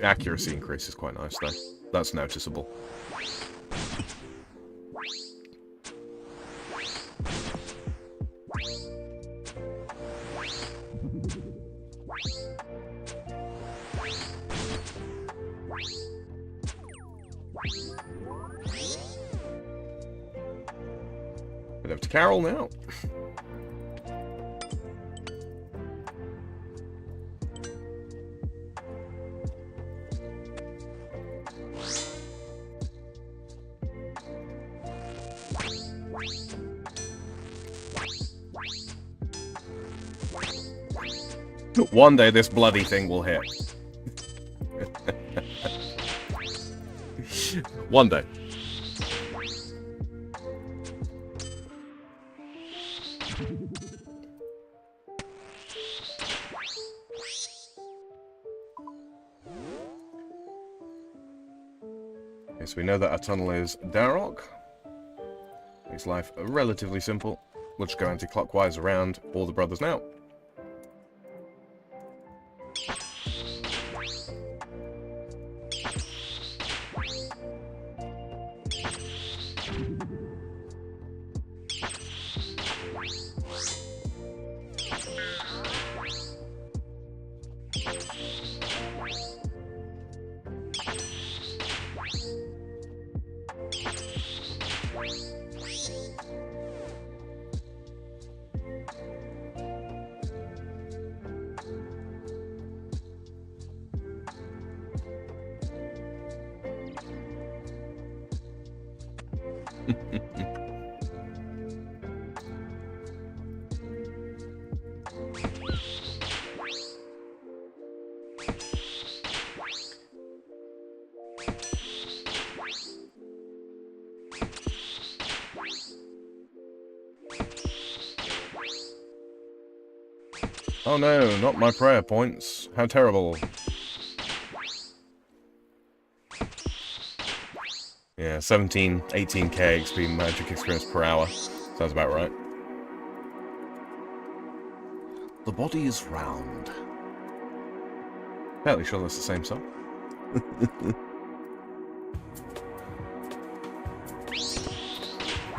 accuracy increase is quite nice, though. That's noticeable. Head over to Carol now. One day this bloody thing will hit. One day. Okay, so we know that our tunnel is Darok. Makes life relatively simple. We'll just go anti-clockwise around all the brothers now. Oh no, not my prayer points. How terrible. Yeah, 17, 18k XP magic experience per hour. Sounds about right. The body is round. Fairly sure that's the same song.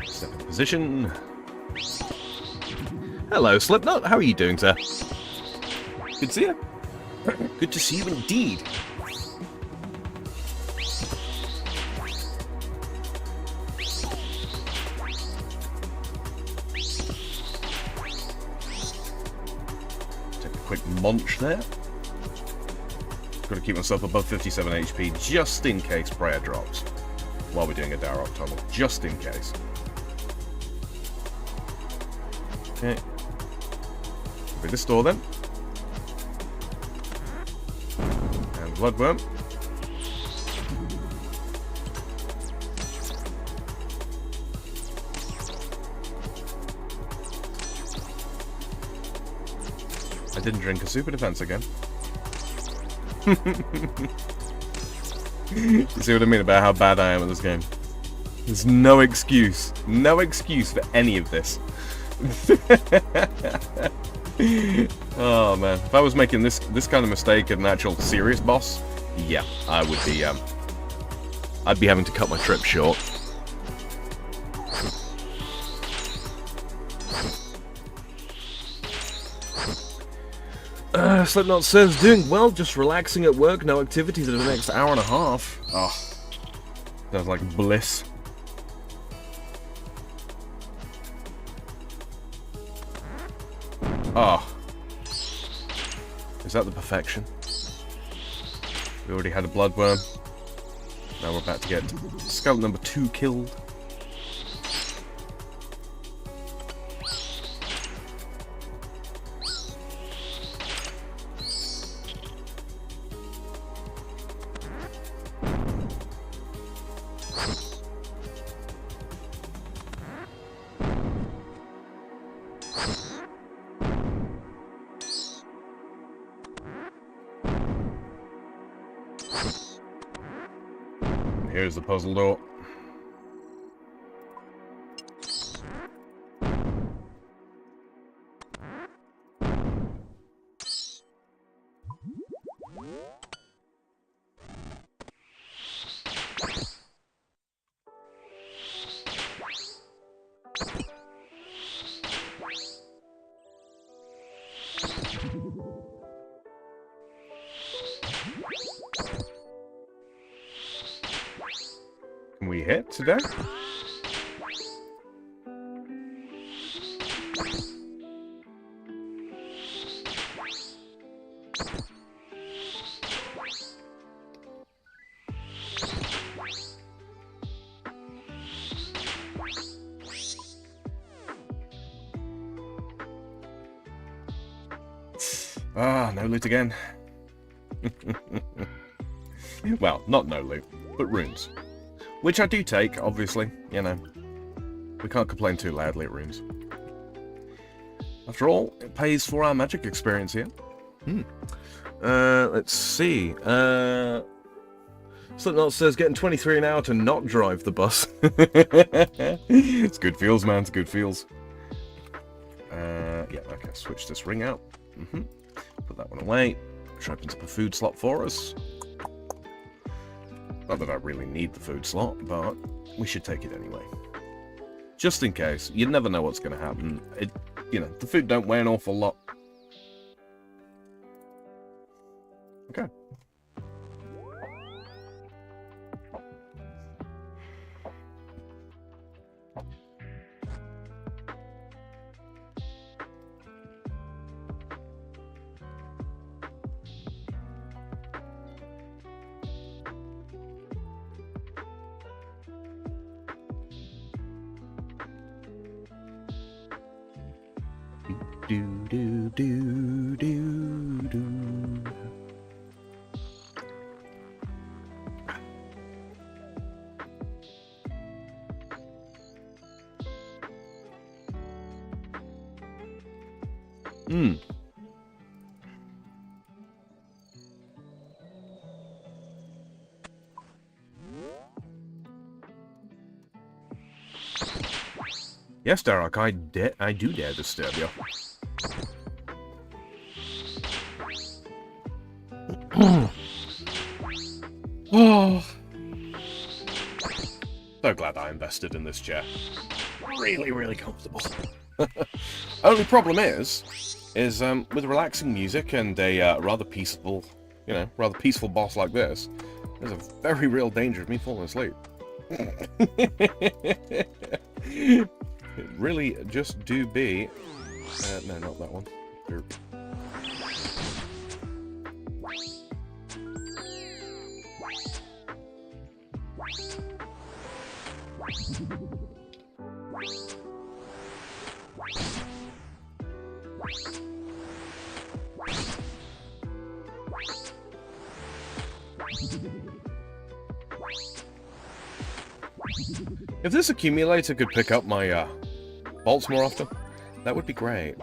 Step into position. Hello, Slipknot. How are you doing, sir? Good to see you. Good to see you indeed. Take a quick munch there. Got to keep myself above 57 HP just in case prayer drops while we're doing a Darok tunnel. Just in case. Okay. With this door then. And bloodworm. I didn't drink a super defense again. You see what I mean about how bad I am at this game? There's no excuse. No excuse for any of this. Oh man, if I was making this kind of mistake at an actual serious boss, yeah, I would be I'd be having to cut my trip short. Slipknot says, doing well, just relaxing at work, no activities for the next hour and a half. Oh, sounds like bliss. Oh. Is that the perfection? We already had a bloodworm. Now we're about to get skeleton number 2 killed. Here's the puzzle door. Can we hit today? Ah, no loot again. Well, not no loot, but runes. Which I do take, obviously, you know. We can't complain too loudly at runes. After all, it pays for our magic experience here. Let's see. Slipknot says getting 23 an hour to not drive the bus. It's good feels, man. It's good feels. Yeah, okay, switch this ring out. Put that one away. Which opens up a food slot for us. Not that I really need the food slot, but we should take it anyway. Just in case. You never know what's going to happen. You know, the food don't weigh an awful lot. Okay. Do do do do do. Yes, Darok, I do dare disturb you. Oh. So glad I invested in this chair. Really, really comfortable. Only problem is with relaxing music and a rather peaceful, rather peaceful boss like this, there's a very real danger of me falling asleep. It really just do be. No, not that one. If this accumulator could pick up my bolts more often, that would be great.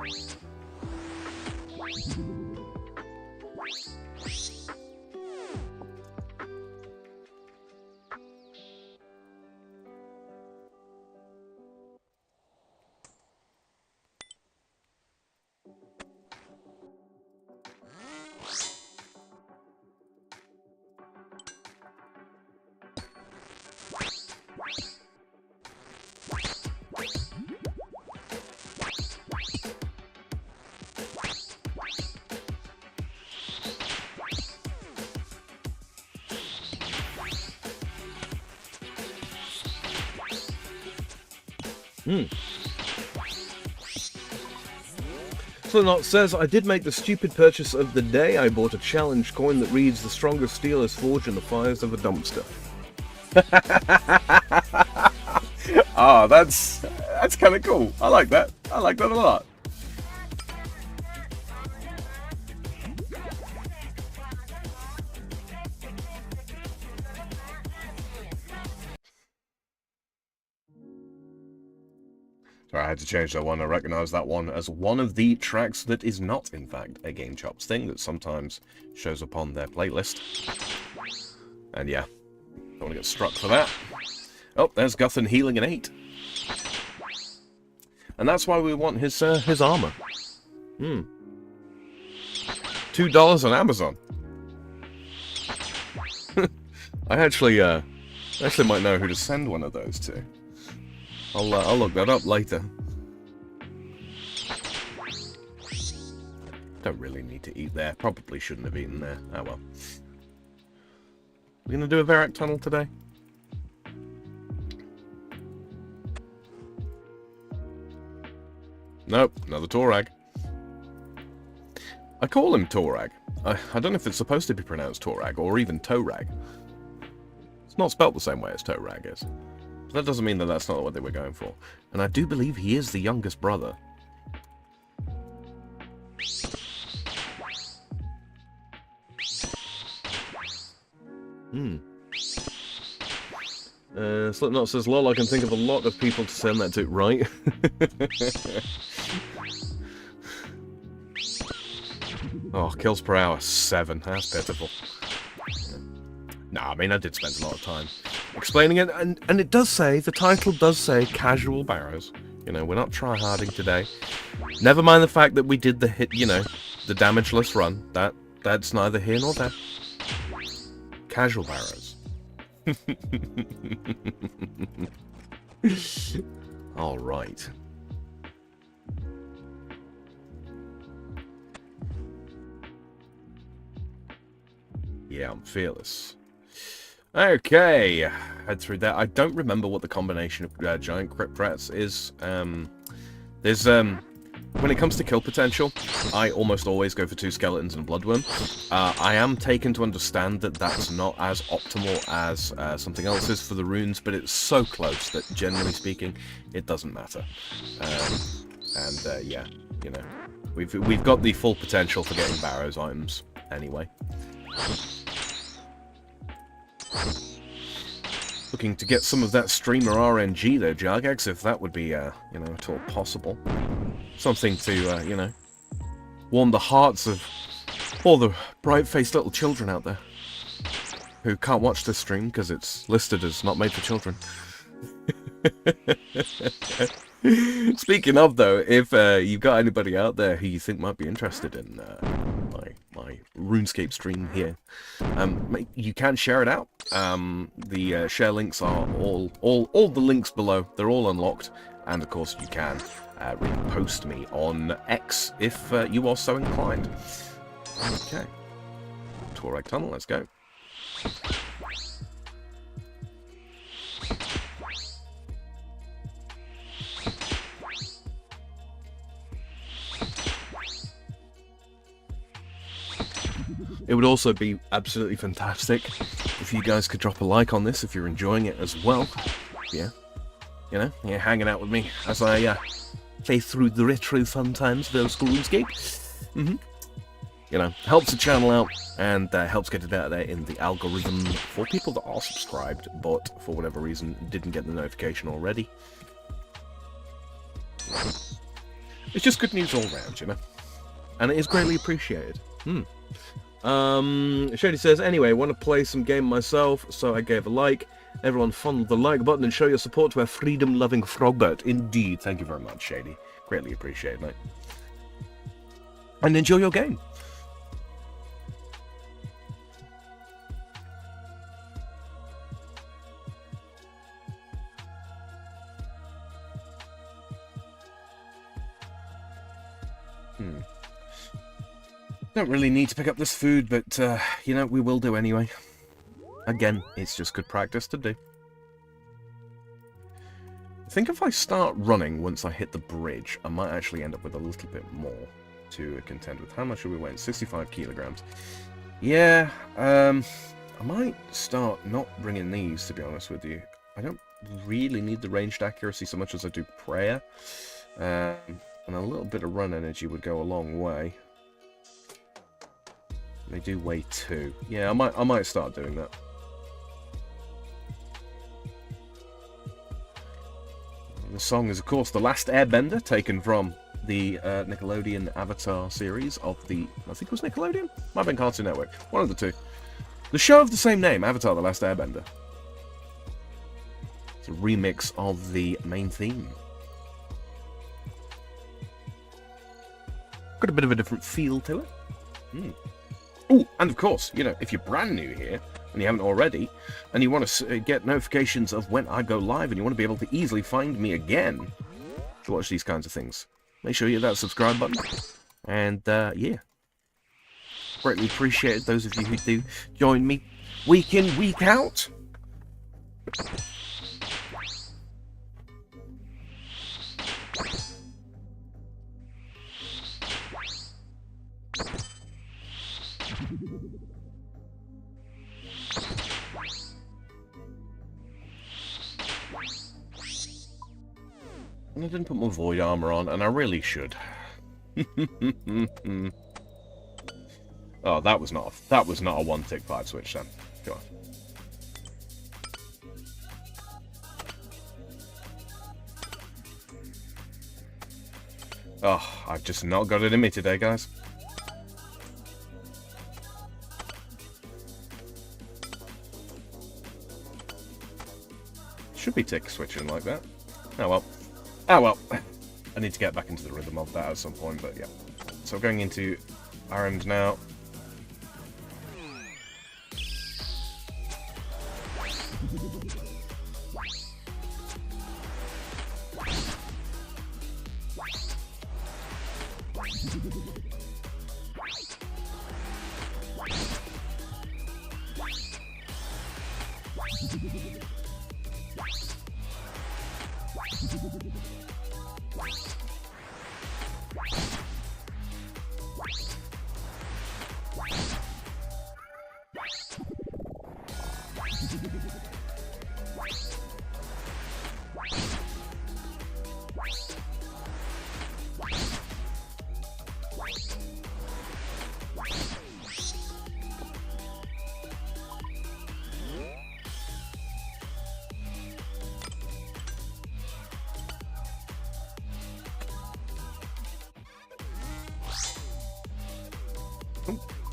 Slipknot says, I did make the stupid purchase of the day. I bought a challenge coin that reads, the strongest steel is forged in the fires of a dumpster. Ah, that's kind of cool. I like that. I like that a lot. Sorry, I had to change that one. I recognize that one as one of the tracks that is not, in fact, a Game Chops thing that sometimes shows up on their playlist. And yeah, Don't want to get struck for that. Oh, there's Guthan healing an 8. And that's why we want his armor. $2 on Amazon. I actually might know who to send one of those to. I'll look that up later. Don't really need to eat there. Probably shouldn't have eaten there. Oh well. We're gonna do a Varrock tunnel today. Nope, another Torag. I call him Torag. I don't know if it's supposed to be pronounced Torag or even Torag. It's not spelt the same way as Torag is. But that doesn't mean that that's not what they were going for. And I do believe he is the youngest brother. Slipknot says, lol, I can think of a lot of people to send that to, right? Oh, kills per hour, 7. That's pitiful. Nah, I mean, I did spend a lot of time explaining it, and it does say, the title does say casual Barrows. You know, we're not try-harding today. Never mind the fact that we did the hit, you know, the damageless run. That's neither here nor there. Casual Barrows. All right. Yeah, I'm fearless. Okay, head through that. I don't remember what the combination of giant crypt rats is. There's when it comes to kill potential, I almost always go for 2 skeletons and bloodworm. I am taken to understand that that's not as optimal as something else is for the runes, but it's so close that generally speaking, it doesn't matter. Yeah, you know, we've got the full potential for getting Barrows items anyway. Looking to get some of that streamer RNG though, Jagex, if that would be, you know, at all possible. Something to, you know, warm the hearts of all the bright-faced little children out there who can't watch this stream because it's listed as not made for children. Speaking of, though, if you've got anybody out there who you think might be interested in my RuneScape stream here, you can share it out. The share links are all the links below. They're all unlocked, and of course you can repost me on X if you are so inclined. Okay, Torag Tunnel, let's go. It would also be absolutely fantastic if you guys could drop a like on this if you're enjoying it as well. Yeah, you know, you're hanging out with me as I play through the retro fun times of old School RuneScape. You know, helps the channel out and helps get it out there in the algorithm for people that are subscribed, but for whatever reason didn't get the notification already. It's just good news all round, you know, and it is greatly appreciated. Shady says, anyway, want to play some game myself, so I gave a like. Everyone fondle the like button and show your support to our freedom-loving frogbird. Indeed, thank you very much, Shady. Greatly appreciate it. And enjoy your game. Don't really need to pick up this food, but, you know, we will do anyway. Again, it's just good practice to do. I think if I start running once I hit the bridge, I might actually end up with a little bit more to contend with. How much are we weighing? 65 kilograms. Yeah, I might start not bringing these, to be honest with you. I don't really need the ranged accuracy so much as I do prayer. And a little bit of run energy would go a long way. They do weigh 2. Yeah, I might start doing that. The song is, of course, The Last Airbender, taken from the Nickelodeon Avatar series of the... I think it was Nickelodeon? Might have been Cartoon Network. One of the two. The show of the same name, Avatar: The Last Airbender. remix of the main theme. Got a bit of a different feel to it. Oh, and of course, you know, if you're brand new here, and you haven't already, and you want to get notifications of when I go live, and you want to be able to easily find me again to watch these kinds of things, make sure you hit that subscribe button. And, yeah. Greatly appreciate those of you who do join me week in, week out. And I didn't put my void armor on, and I really should. Oh, that was not a one-tick 5 switch then. Go on. Oh, I've just not got it in me today, guys. Should be tick switching like that. Oh well. Oh well. I need to get back into the rhythm of that at some point, but yeah. So going into RMs now.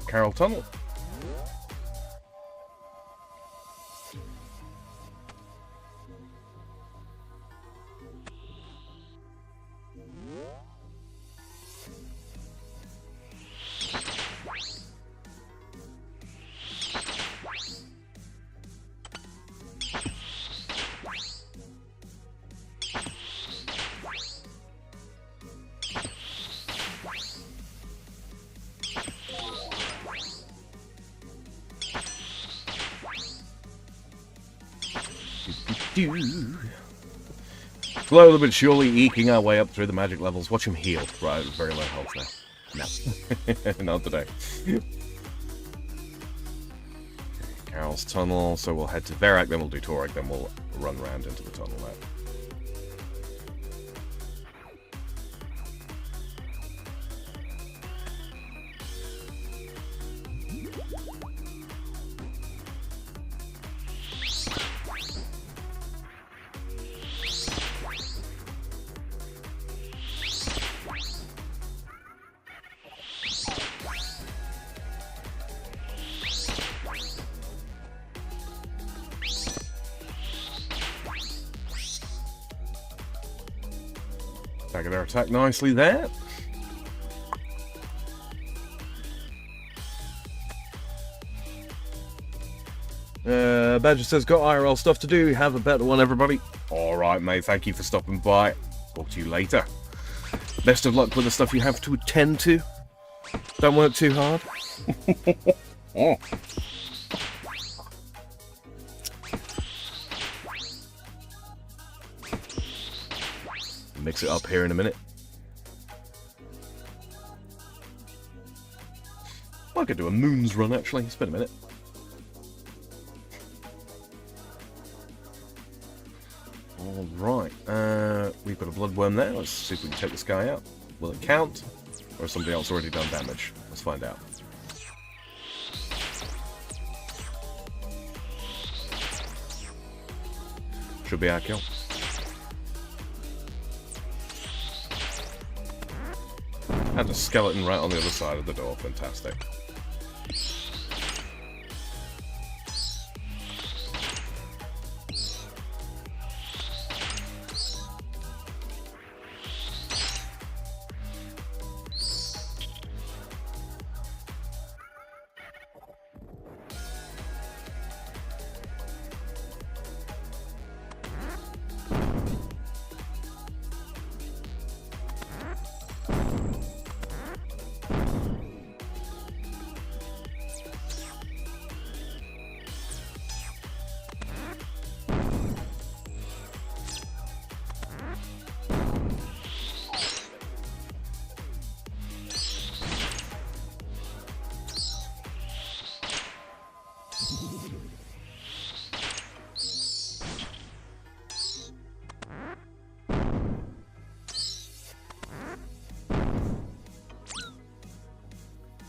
Carroll Tunnel. Slowly but surely eking our way up through the magic levels. Watch him heal. Right, very low health now. No. Not today. Carroll's Tunnel, so we'll head to Verak, then we'll do Torek, then we'll run around into the tunnel there. Stagger their attack nicely there. Badger says, got IRL stuff to do. Have a better one, everybody. Alright, mate. Thank you for stopping by. Talk to you later. Best of luck with the stuff you have to attend to. Don't work too hard. Oh. Mix it up here in a minute. I could do a MOUNDS run, actually. It's been a minute. Alright, we've got a bloodworm there. Let's see if we can take this guy out. Will it count? Or has somebody else already done damage? Let's find out. Should be our kill. And a skeleton right on the other side of the door. Fantastic.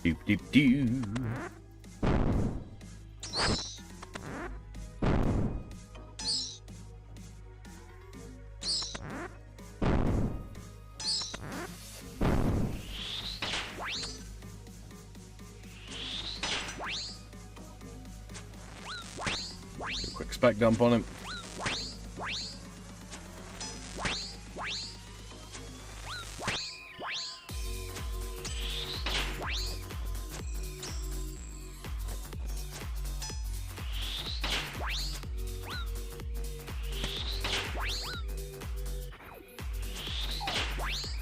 Doop doop doo. Quick spec dump on him.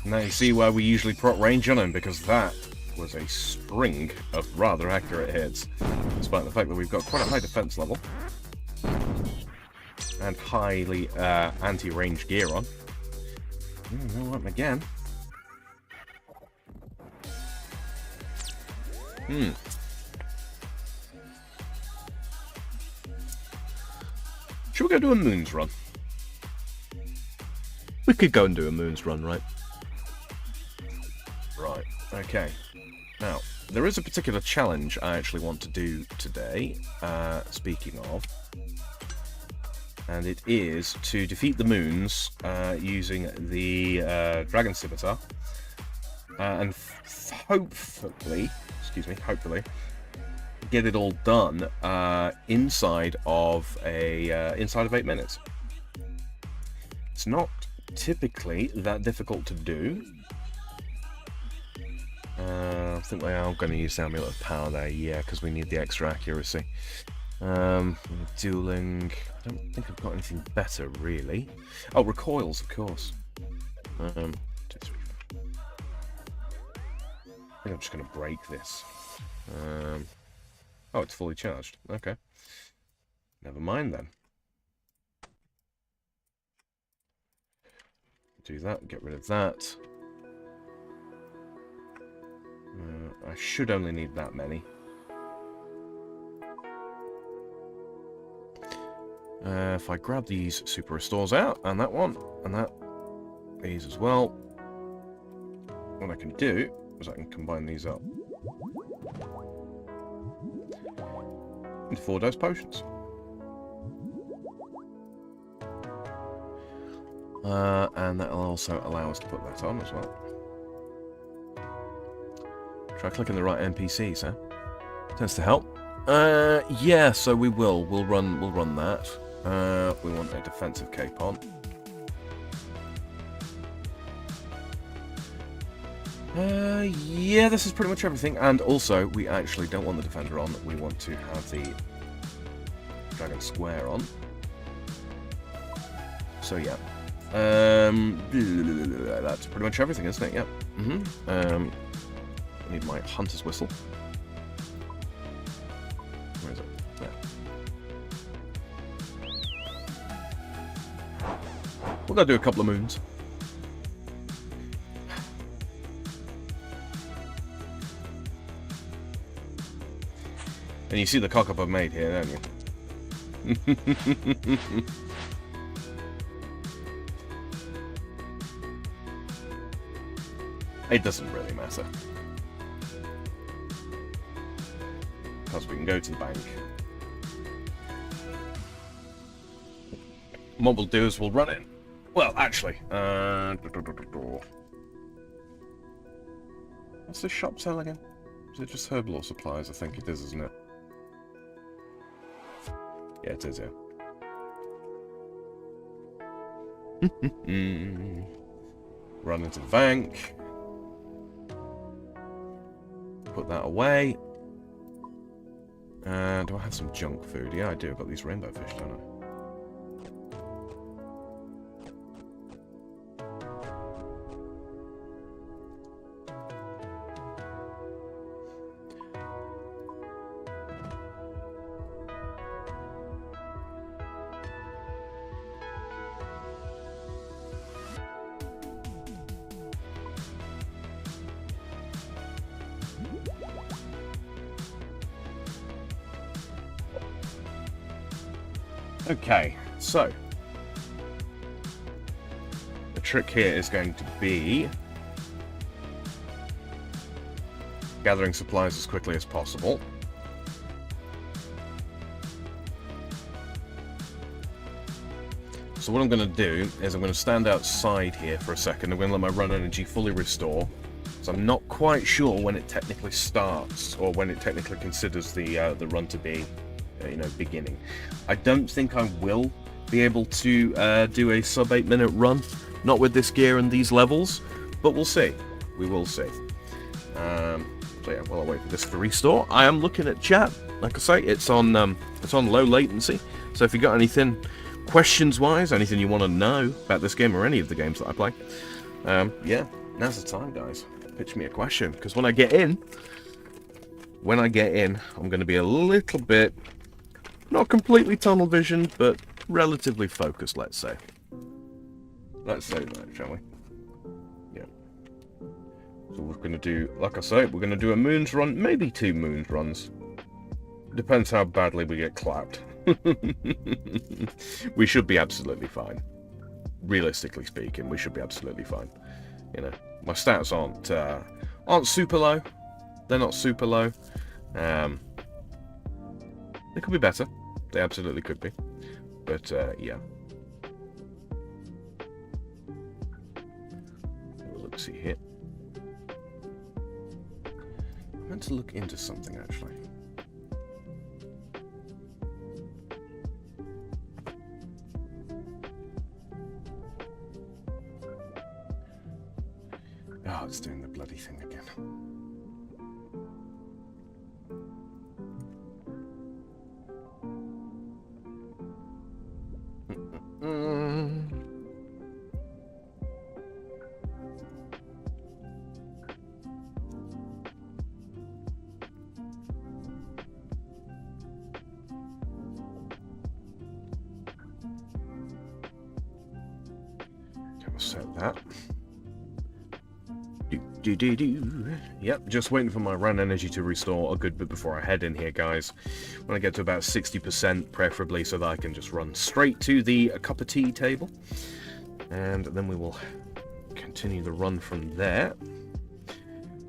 Now you see why we usually put range on him, because that was a string of rather accurate hits, despite the fact that we've got quite a high defense level and highly anti-range gear on. No one again. Should we go do a Moons run? We could go and do a Moons run, right? Right, okay. Now, there is a particular challenge I actually want to do today, speaking of. And it is to defeat the Moons using the Dragon Scimitar. And hopefully, get it all done inside of 8 minutes. It's not typically that difficult to do. I think we are going to use the Amulet of Power there, yeah, because we need the extra accuracy. Dueling. I don't think I've got anything better, really. Oh, recoils, of course. I think I'm just going to break this. Oh, it's fully charged. Okay. Never mind then. Do that, get rid of that. I should only need that many. If I grab these super restores out, and that one, and these as well, what I can do is I can combine these up into 4-dose potions. And that'll also allow us to put that on as well. Try clicking the right NPCs, huh? Tends to help. Yeah, so we will. We'll run that. We want a defensive cape on. Yeah, this is pretty much everything. And also, we actually don't want the defender on. We want to have the dragon square on. So yeah. That's pretty much everything, isn't it? Yep. I need my hunter's whistle. Where is it? There. We're gonna do a couple of moons. And you see the cock-up I've made here, don't you? It doesn't really matter. Because we can go to the bank. What we'll do is we'll run in. Well, actually, what's this shop sell again? Is it just herb law supplies? I think it is, isn't it? Yeah, it is, yeah. Run into the bank. Put that away. Do I have some junk food? Yeah, I do. I've got these rainbow fish, don't I? Okay, so the trick here is going to be gathering supplies as quickly as possible. So what I'm going to do is I'm going to stand outside here for a second. I'm going to let my run energy fully restore. So I'm not quite sure when it technically starts, or when it technically considers the run to be, you know, beginning. I don't think I will be able to do a sub 8 minute run, not with this gear and these levels, but we'll see. We will see. So yeah, while I wait for this to restore, I am looking at chat. Like I say, it's on low latency. So if you got anything questions-wise, anything you want to know about this game or any of the games that I play, yeah, now's the time, guys. Pitch me a question, because when I get in, I'm going to be a little bit, not completely tunnel vision, but relatively focused, let's say. Let's say that, shall we? Yeah. So we're going to do, like I say, we're going to do a moons run, maybe 2 moons runs. Depends how badly we get clapped. We should be absolutely fine. Realistically speaking, we should be absolutely fine. You know, my stats aren't super low. They're not super low. They could be better. They absolutely could be. But yeah. Let's see here. I meant to look into something actually. Oh, it's doing the bloody thing again. Okay, we'll set that. Yep, just waiting for my run energy to restore a good bit before I head in here, guys. When I get to about 60%, preferably, so that I can just run straight to the cup of tea table. And then we will continue the run from there.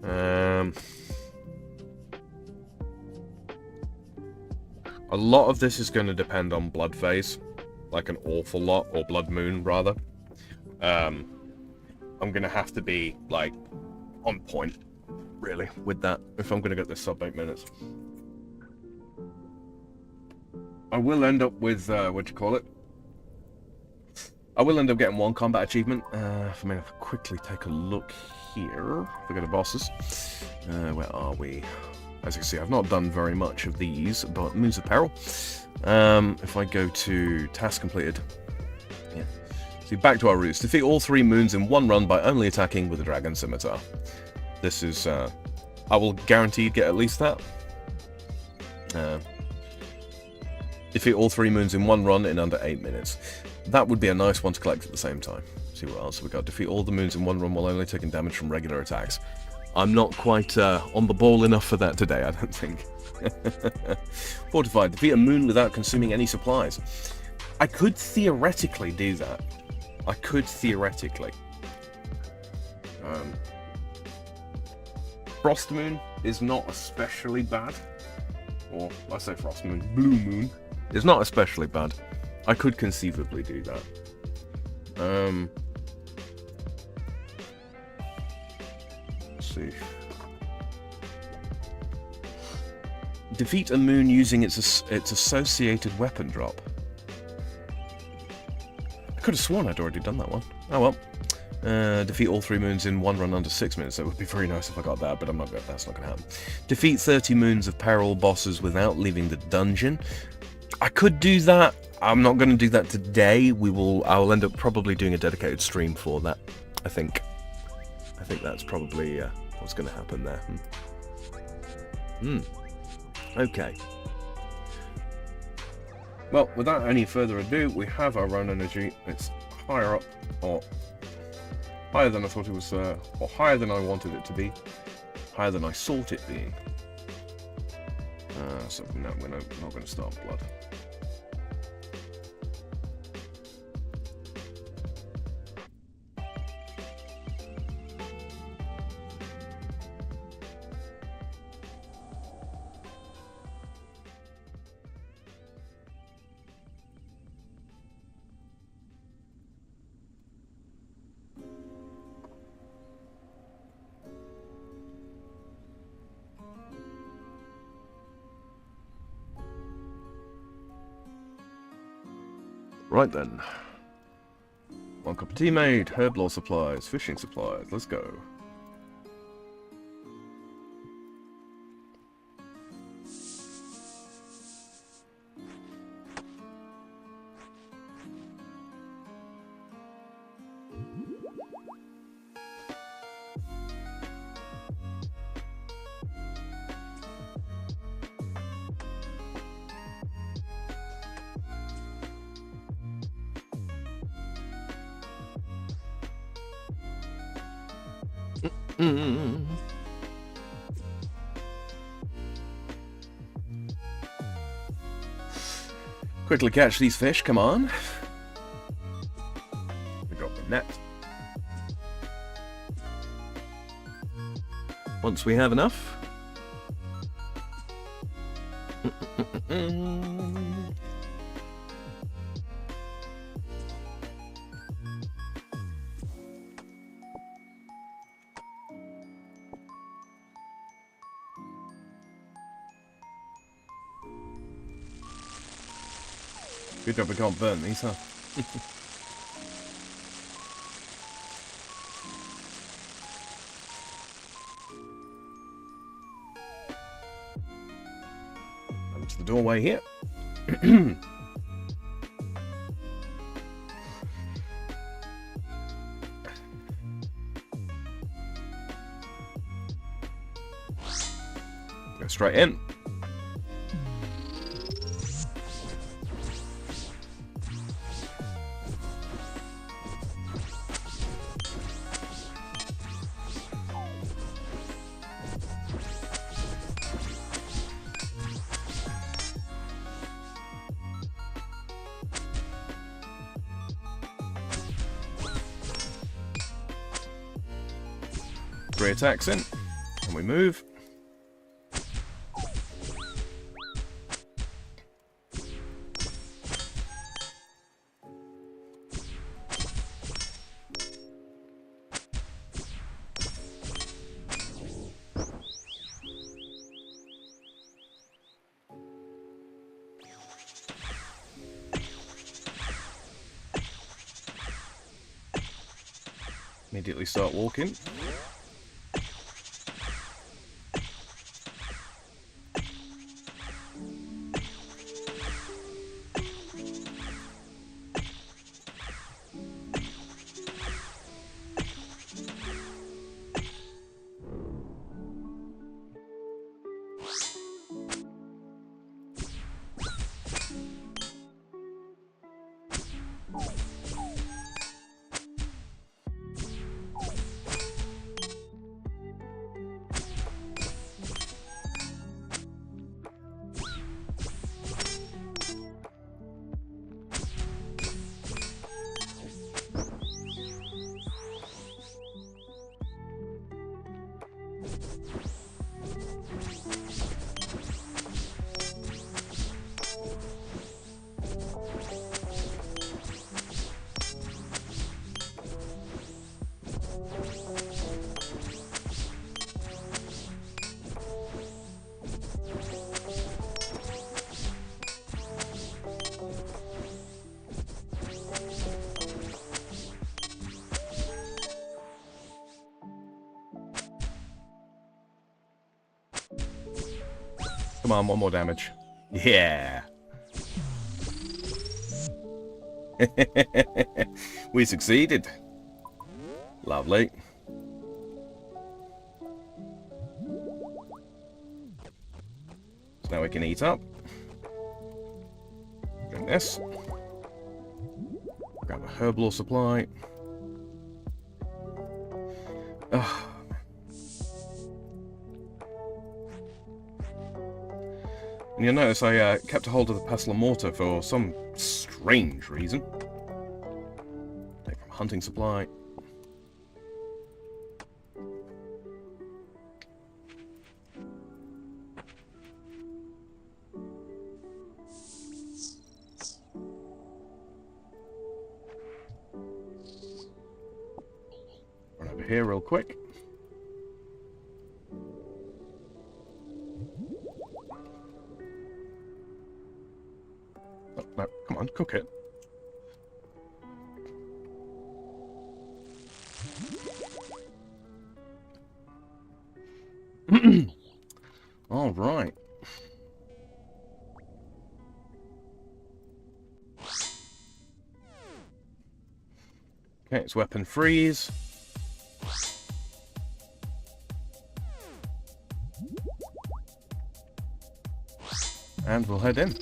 A lot of this is going to depend on blood phase. Like an awful lot, or blood moon, rather. I'm going to have to be, like, on point, really, with that, if I'm going to get this sub 8 minutes. I will end up with, what do you call it? I will end up getting 1 combat achievement. If I may quickly take a look here. If I go to bosses. Where are we? As you can see, I've not done very much of these, but Moons of Peril. If I go to task completed. Yeah. See, back to our roots. Defeat all 3 moons in 1 run by only attacking with a dragon scimitar. This is, I will guarantee get at least that. Defeat all 3 moons in 1 run in under 8 minutes. That would be a nice one to collect at the same time. See what else we got. Defeat all the moons in 1 run while only taking damage from regular attacks. I'm not quite on the ball enough for that today, I don't think. Fortified. Defeat a moon without consuming any supplies. I could theoretically do that. I could theoretically. Frost Moon is not especially bad. Or, I say Frost Moon, Blue Moon is not especially bad. I could conceivably do that. Let's see. Defeat a moon using its associated weapon drop. I could have sworn I'd already done that one. Oh well. Defeat all 3 moons in 1 run under 6 minutes. That would be very nice if I got that, but that's not going to happen. Defeat 30 moons of peril bosses without leaving the dungeon. I could do that. I'm not going to do that today. I'll end up probably doing a dedicated stream for that. I think that's probably what's going to happen there. Okay. Well, without any further ado, we have our run energy. It's higher up, or higher than I thought it was, or higher than I wanted it to be, higher than I thought it being. So no, we're not going to start blood. Right then. 1 cup of tea made, herb lore supplies, fishing supplies. Let's go. Quickly catch these fish, come on. We got the net. Once we have enough. Good job we can't burn these, huh? Over to the doorway here. Go straight in. Three attacks in, and we move. Immediately start walking. Come on, one more damage. Yeah. We succeeded. Lovely. So now we can eat up. Drink this. Grab a herb lore supply. Ugh. And you'll notice I kept a hold of the pestle and mortar for some strange reason. Take from hunting supply. Run over here real quick. No, come on, cook it. All right. Okay, it's weapon freeze. And we'll head in.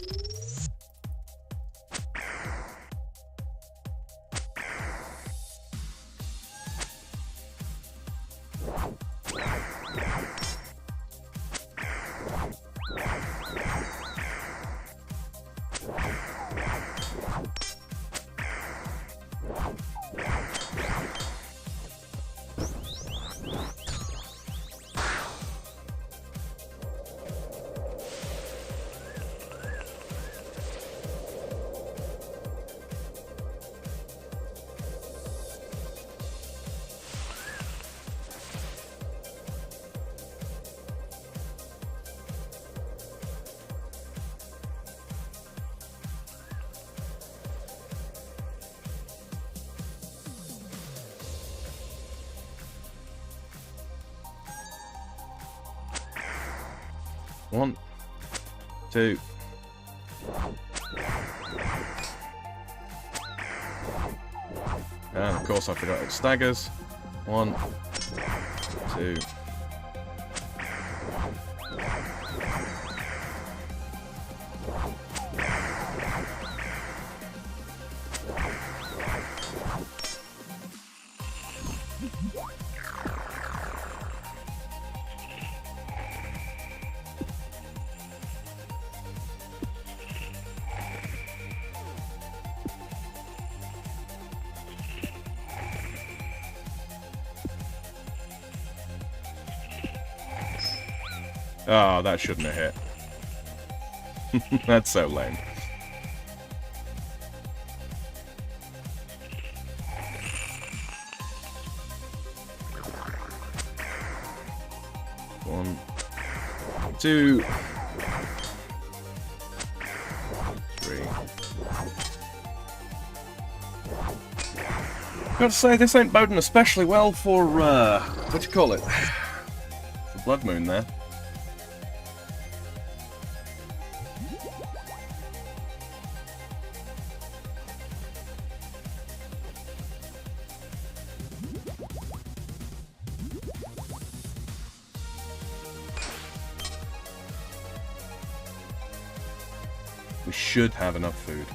One, two. And of course I forgot it staggers. 1, 2. Oh, that shouldn't have hit. That's so lame. One, two, three. Gotta say, this ain't boding especially well for, what do you call it? For Blood Moon there. We should have enough food.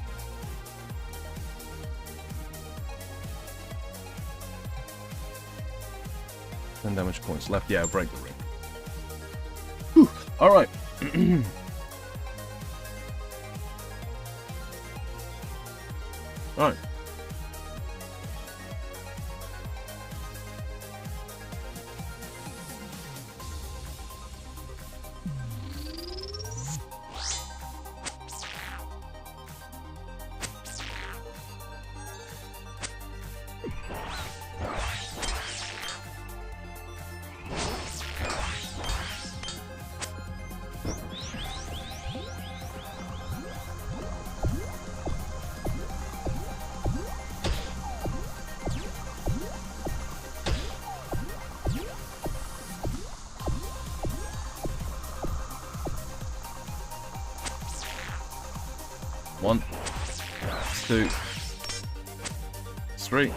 10 damage points left. Yeah, break the ring. Whew. All right. All right. One, two, three.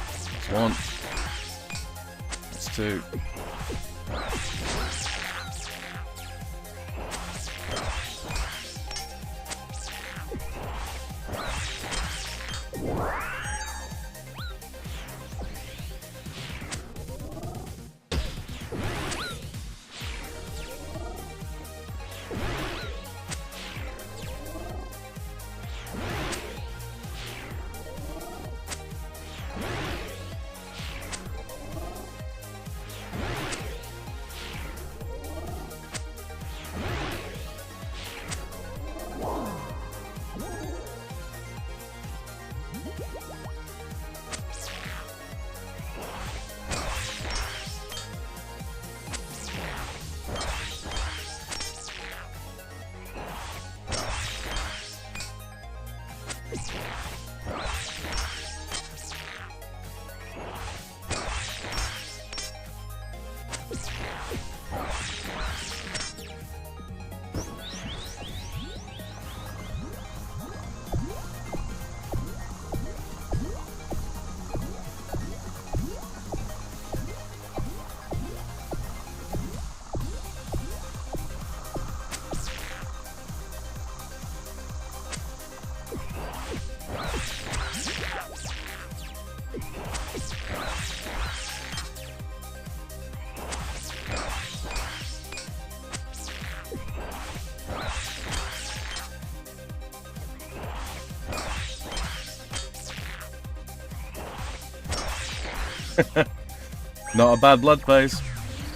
That's one. That's two. Not a bad blood phase.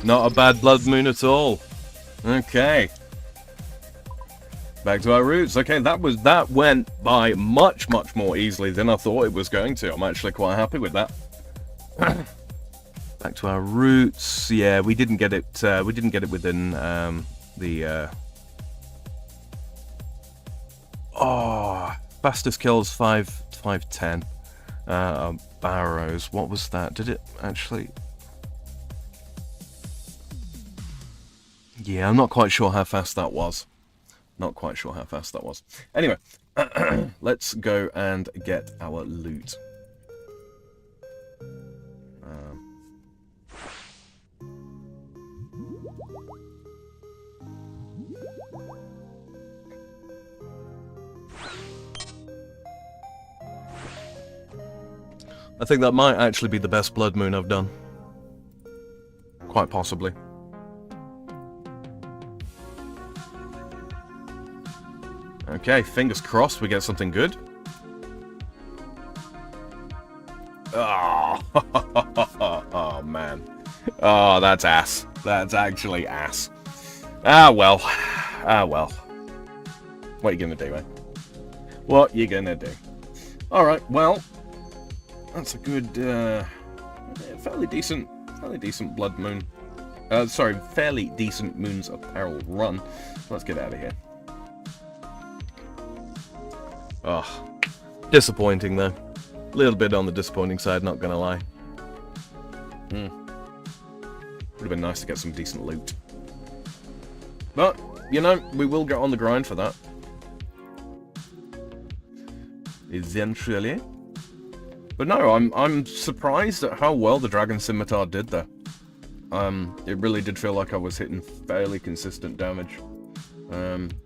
Not a bad blood moon at all. Okay. Back to our roots. Okay, that went by much more easily than I thought it was going to. I'm actually quite happy with that. Back to our roots. Yeah, we didn't get it. We didn't get it within the. Fastest kills 510. Barrows. What was that? Did it actually? Yeah, I'm not quite sure how fast that was. Not quite sure how fast that was. Anyway, let's go and get our loot. I think that might actually be the best blood moon I've done. Quite possibly. Okay, fingers crossed we get something good. Oh, oh man. Oh, that's ass. That's actually ass. Ah, well. Ah, well. What are you gonna do, eh? What you gonna do? Alright, well. That's a good, fairly decent blood moon. Sorry, fairly decent Moon's Apparel run. Let's get out of here. Oh, disappointing though. A little bit on the disappointing side, not gonna lie. Would have been nice to get some decent loot. But, you know, we will get on the grind for that. Eventually. But no, I'm surprised at how well the Dragon Scimitar did there. It really did feel like I was hitting fairly consistent damage.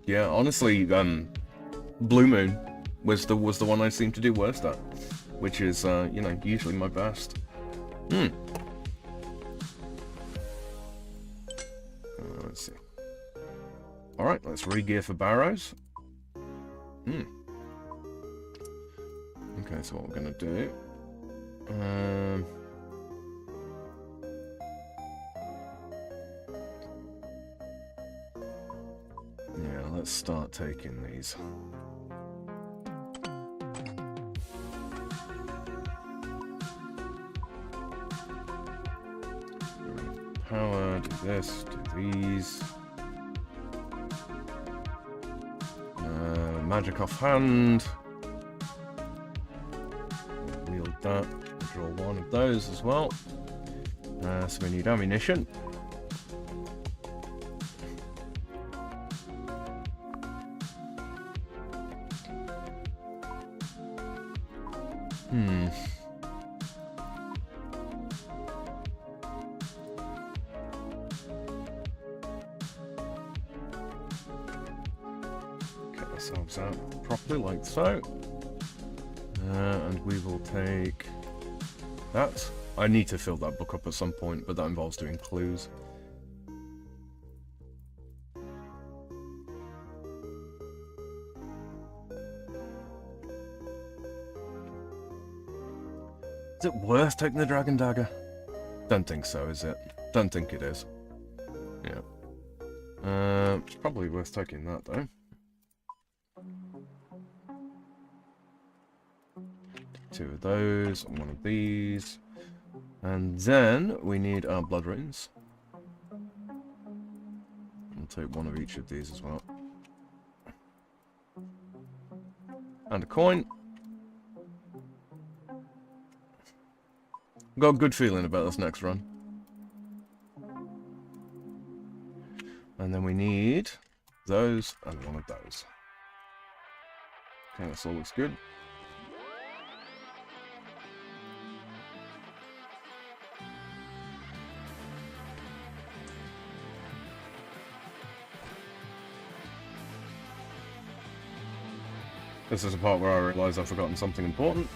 Yeah, honestly, Blue Moon was the one I seemed to do worst at, which is you know, usually my best. Let's see. All right, let's re-gear for Barrows. Okay, so what we're gonna do? Yeah, let's start taking these. Power, do this, do these. Magic off hand. Wield that. Draw one of those as well. So we need ammunition. Get ourselves out properly like so. And we will take that. I need to fill that book up at some point, but that involves doing clues. Is it worth taking the Dragon Dagger? Don't think so, is it? Don't think it is. Yeah. It's probably worth taking that, though. Two of those, and one of these. And then we need our blood runes. I'll take one of each of these as well. And a coin. Got a good feeling about this next run. And then we need those and one of those. Okay, this all looks good. This is the part where I realise I've forgotten something important.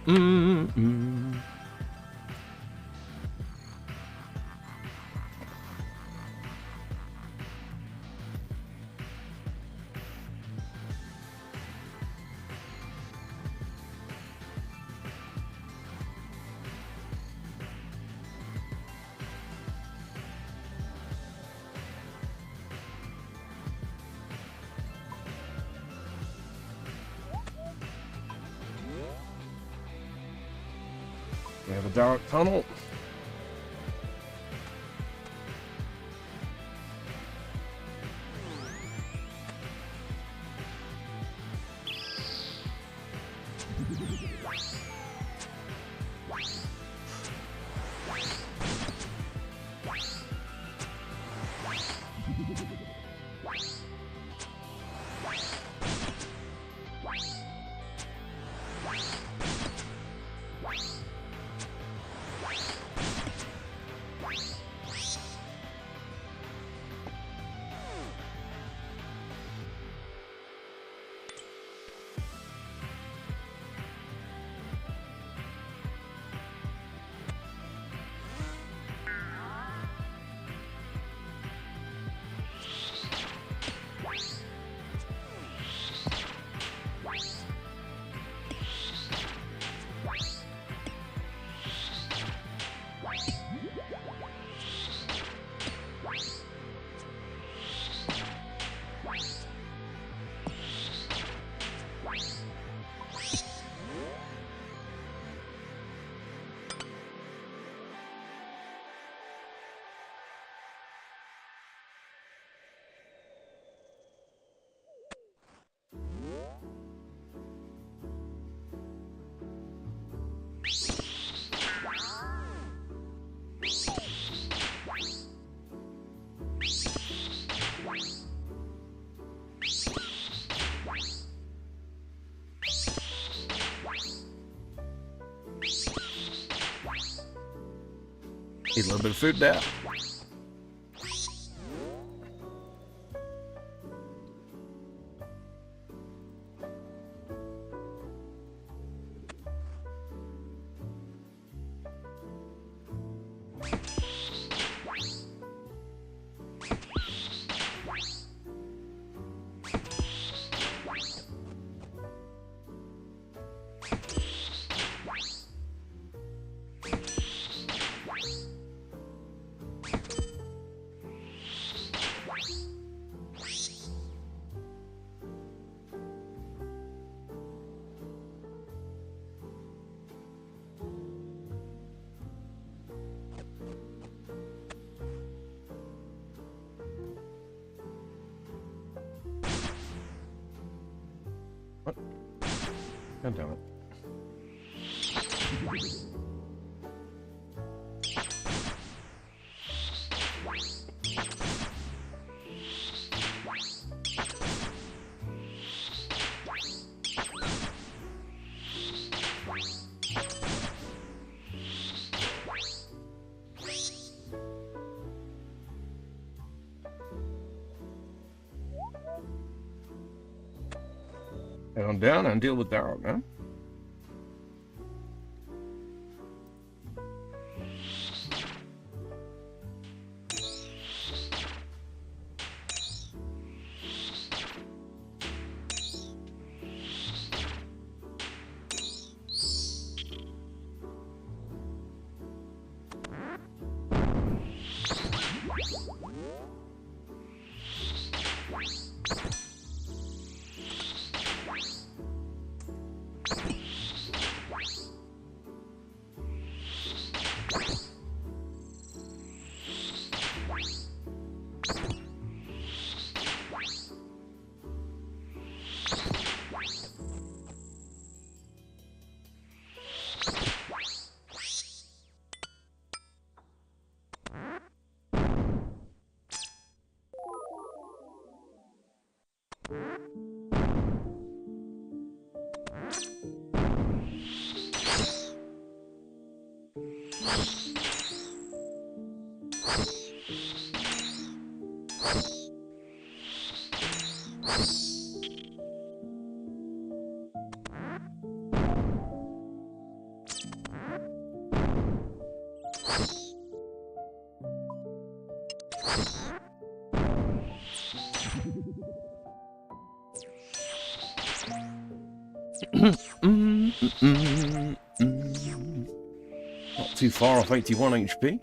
Mm-mm. We have a dark tunnel. Eat a little bit of food there. What? God damn it. Head on down and deal with Darrow, man. Not too far off 81 HP.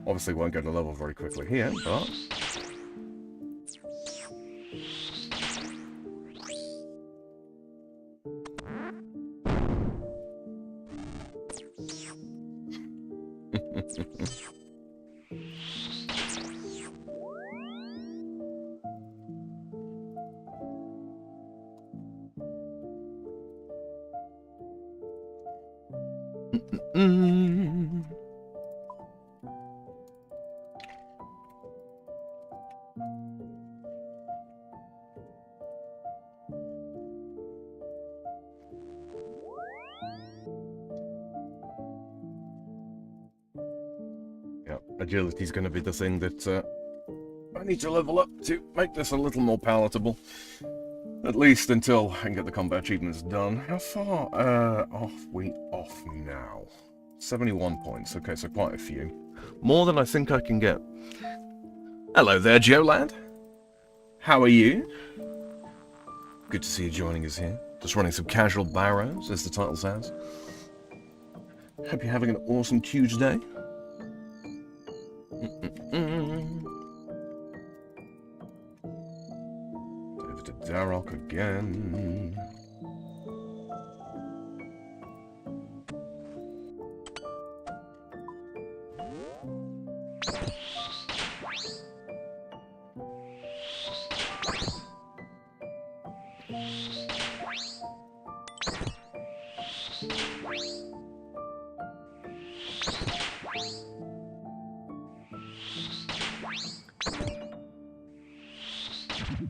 Obviously won't go to level very quickly here, but... Yep, agility's going to be the thing that I need to level up to make this a little more palatable. At least until I can get the combat achievements done. How far off we off now? 71 points. Okay, so quite a few. More than I think I can get. Hello there, Joe lad. How are you? Good to see you joining us here. Just running some casual Barrows, as the title says. Hope you're having an awesome Tuesday. Over to Darrock again.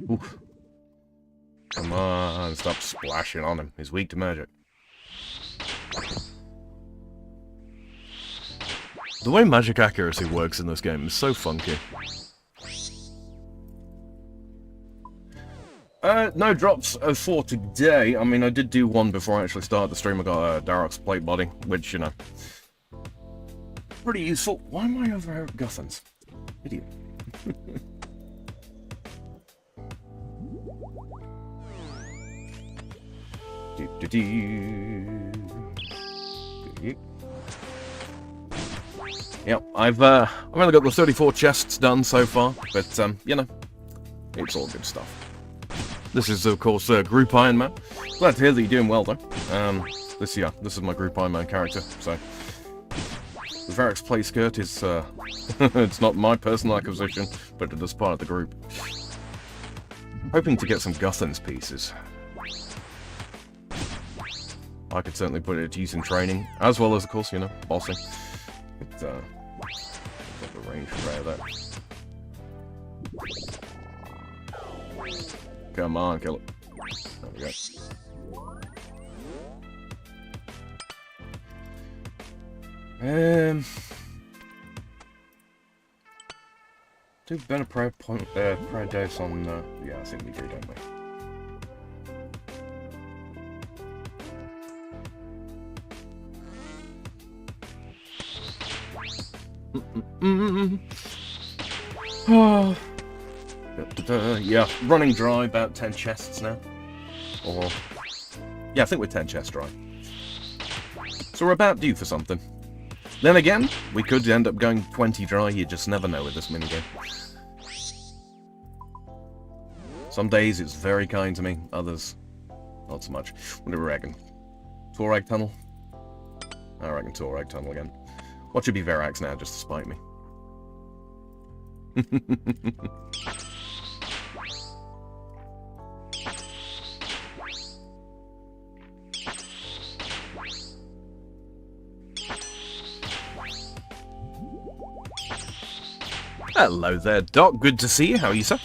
Oof. Come on, stop splashing on him. He's weak to magic. The way magic accuracy works in this game is so funky. No drops for today. I mean, I did do one before I actually started the stream. I got Darrock's plate body, which, you know, pretty useful. Why am I over here at Guthans? Idiot. Yep, I've only got the 34 chests done so far, but you know, it's all good stuff. This is of course Group Iron Man. Glad to hear that you're doing well though. This is my Group Iron Man character. So the Varric's play skirt is it's not my personal acquisition, but it is part of the group. Hoping to get some Guthans pieces. I could certainly put it to use in training, as well as, of course, you know, bossing. But, got the range right there. Come on, kill it. There we go. Do better prayer dose on, yeah, I think we do, don't we? Oh. Yeah, running dry, about 10 chests now. Or, yeah, I think we're 10 chests dry. So we're about due for something. Then again, we could end up going 20 dry, you just never know with this minigame. Some days it's very kind to me, others not so much. What do we reckon? Torag Tunnel? I reckon Torag Tunnel again. What should be Verax now, just to spite me? Hello there, Doc. Good to see you. How are you, sir?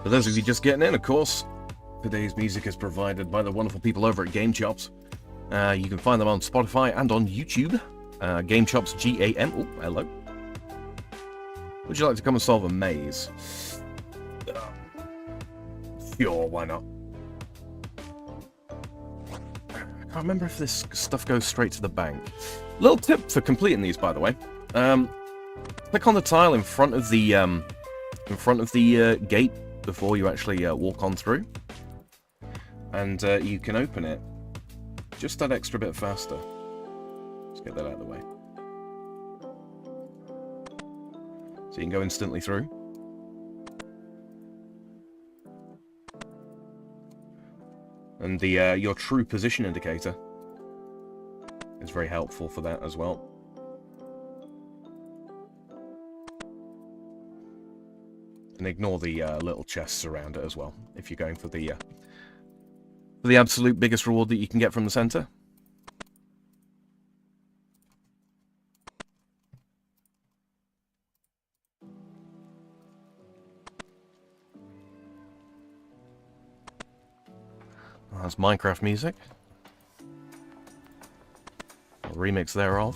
For those of you just getting in, of course, today's music is provided by the wonderful people over at Game Chops. You can find them on Spotify and on YouTube. Game Chops, G-A-M. Oh, hello. Would you like to come and solve a maze? Sure, why not? I can't remember if this stuff goes straight to the bank. Little tip for completing these, by the way. Click on the tile in front of the gate before you actually walk on through, and you can open it just that extra bit faster. Let's get that out of the way. So you can go instantly through. And the your true position indicator is very helpful for that as well. And ignore the little chests around it as well, if you're going for the absolute biggest reward that you can get from the center. That's Minecraft music. A remix thereof.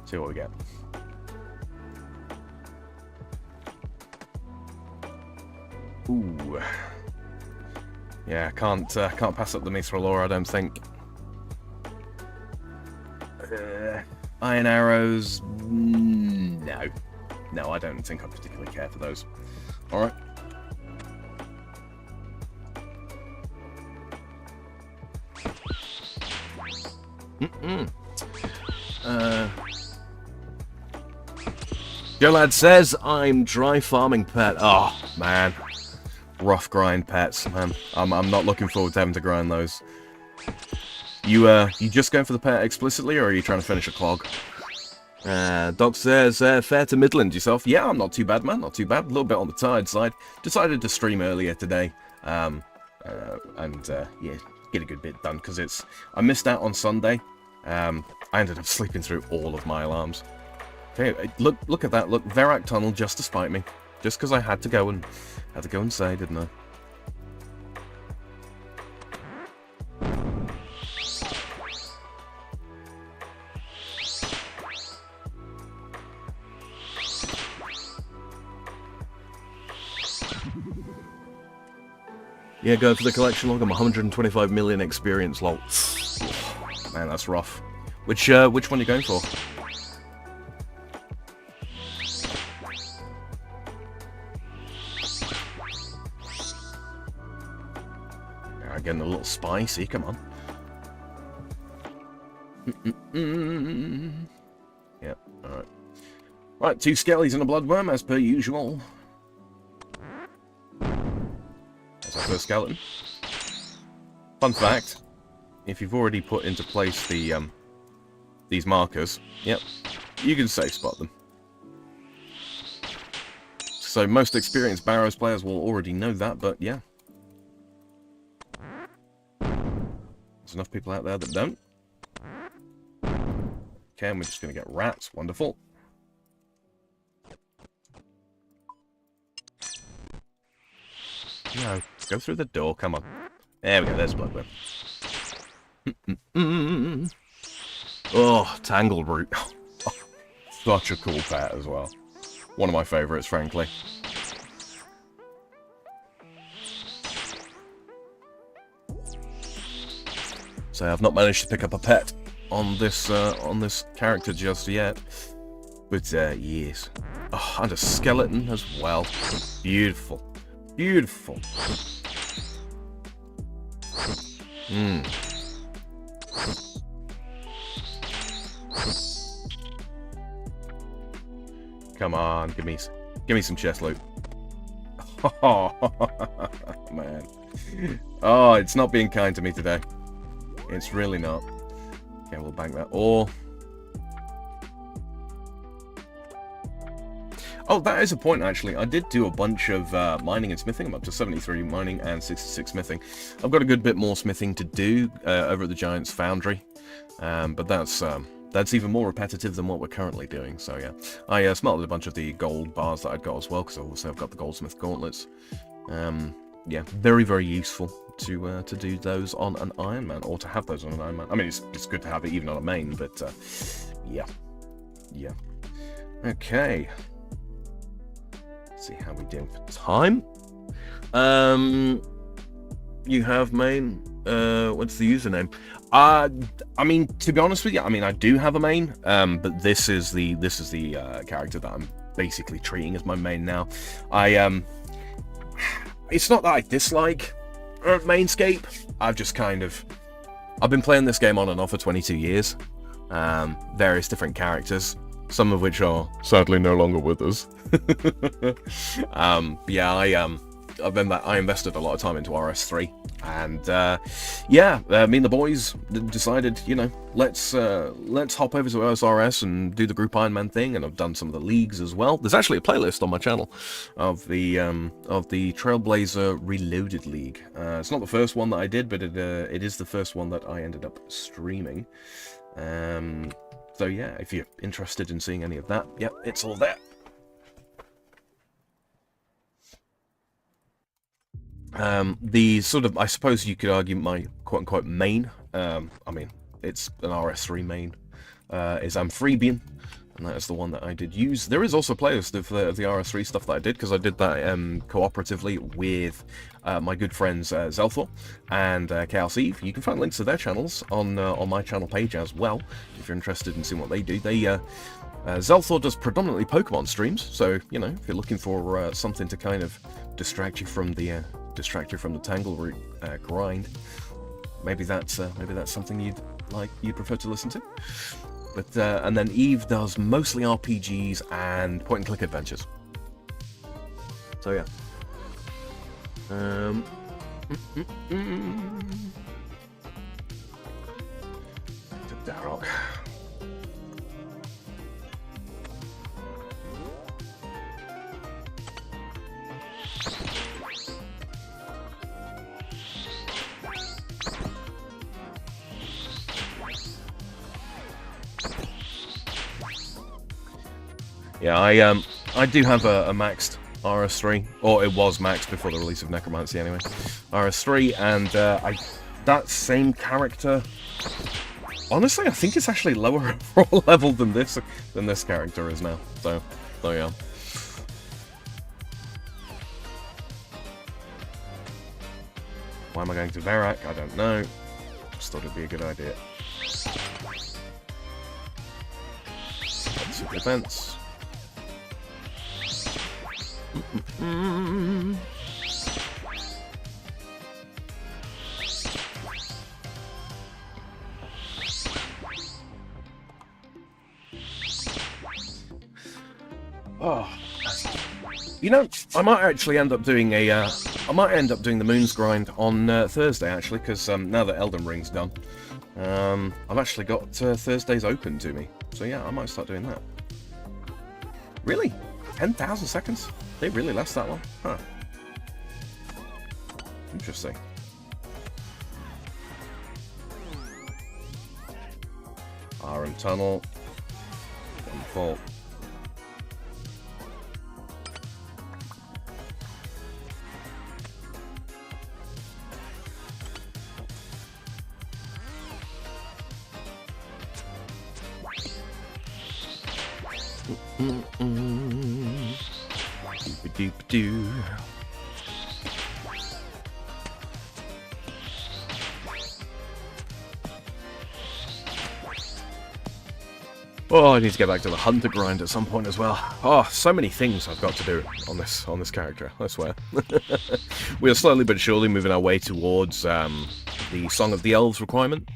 See what we get. Ooh. Yeah, can't pass up the Mithril ore, I don't think. Iron arrows, no. No, I don't think I particularly care for those. Alright. Joe Lad says, I'm dry farming pet. Oh, man. Rough grind pets, man. I'm not looking forward to having to grind those. You just going for the pet explicitly, or are you trying to finish a clog? Doc says, fair to Midland yourself. Yeah, I'm not too bad, man. Not too bad. A little bit on the tired side. Decided to stream earlier today. Yeah, get a good bit done, because I missed out on Sunday. I ended up sleeping through all of my alarms. Okay, look at that. Look, Verak Tunnel just to spite me. Just because I had to go and say, didn't I? Yeah, go for the collection log. I'm 125 million experience, lol. Man, that's rough. Which one are you going for? Yeah, getting a little spicy, come on. Yeah, alright. Right, 2 skellies and a bloodworm, as per usual. That's our first skeleton. Fun fact, if you've already put into place the these markers, yep, you can safe spot them. So most experienced Barrows players will already know that, but yeah. There's enough people out there that don't. Okay, and we're just going to get rats. Wonderful. No, go through the door, come on. There we go, there's bloodworm. Oh, tangled root. Such a cool pet as well. One of my favourites, frankly. So I've not managed to pick up a pet on this character just yet. But yes. Oh, and a skeleton as well. Beautiful. Beautiful. Come on, give me some chest loot. Oh man. Oh, it's not being kind to me today. It's really not. Okay, we'll bank that ore. Oh, that is a point, actually. I did do a bunch of mining and smithing. I'm up to 73 mining and 66 smithing. I've got a good bit more smithing to do over at the Giant's Foundry. But that's even more repetitive than what we're currently doing. So, yeah. I smelted a bunch of the gold bars that I'd got as well, because obviously I've got the goldsmith gauntlets. Yeah, very, very useful. to do those on an Iron Man, or to have those on an Iron Man. I mean, it's good to have it even on a main, but yeah. Okay. Let's see how we doing for time. You have main. What's the username? I mean, to be honest with you, I mean, I do have a main, but this is the character that I'm basically treating as my main now. It's not that I dislike Mainscape. I've been playing this game on and off for 22 years. Various different characters, some of which are sadly no longer with us. Yeah, I invested a lot of time into RS3, and yeah, me and the boys decided, you know, let's hop over to OSRS and do the group Iron Man thing, and I've done some of the leagues as well. There's actually a playlist on my channel of the Trailblazer Reloaded League. It's not the first one that I did, but it is the first one that I ended up streaming. So yeah, if you're interested in seeing any of that, yep, it's all there. The sort of, I suppose you could argue, my quote-unquote main, I mean, it's an RS3 main, is Amphibian, and that is the one that I did use. There is also a playlist of the RS3 stuff that I did, because I did that cooperatively with my good friends Zelthor and Chaos Eve. You can find links to their channels on my channel page as well, if you're interested in seeing what they do. Zelthor does predominantly Pokemon streams, so, you know, if you're looking for something to kind of distract you from the Tangle Root grind, maybe that's something you'd prefer to listen to. But and then Eve does mostly RPGs and point-and-click adventures. So yeah. To Darrock. Yeah, I do have a maxed RS3, or it was maxed before the release of Necromancy anyway. RS3, and that same character, honestly, I think it's actually lower overall level than this character is now. So yeah. Why am I going to Verak? I don't know. Just thought it'd be a good idea. Lots of defense. Oh, you know, I might actually end up doing the MOUNDS grind on Thursday, actually, because now that Elden Ring's done, I've actually got Thursdays open to me. So yeah, I might start doing that. Really? 10,000 seconds? They really last that long? Huh. Interesting. Iron Tunnel. Wonderful. Doop-a-doop-doo. Oh, I need to get back to the hunter grind at some point as well. Oh, so many things I've got to do on this character, I swear. We are slowly but surely moving our way towards the Song of the Elves requirement,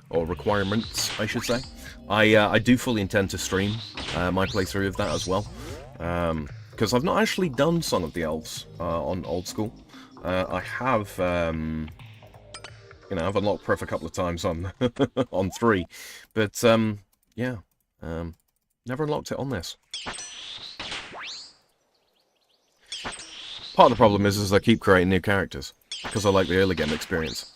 or requirements, I should say. I do fully intend to stream my playthrough of that as well, because I've not actually done Song of the Elves on Old School. I have, you know, I've unlocked Pref a couple of times on on 3, but yeah, never unlocked it on this. Part of the problem is I keep creating new characters because I like the early game experience.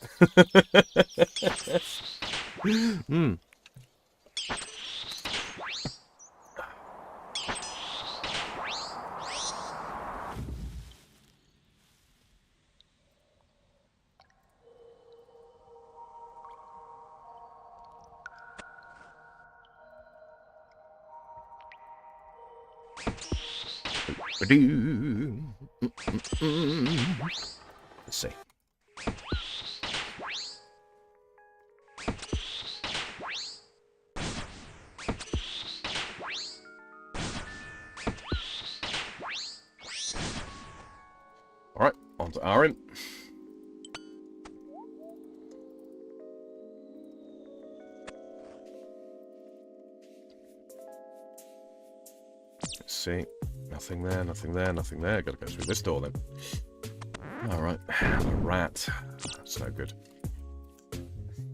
Let's see. Alright, on to Aaron. Let's see. Nothing there, nothing there, nothing there. Gotta go through this door then. Alright, a rat. That's no good.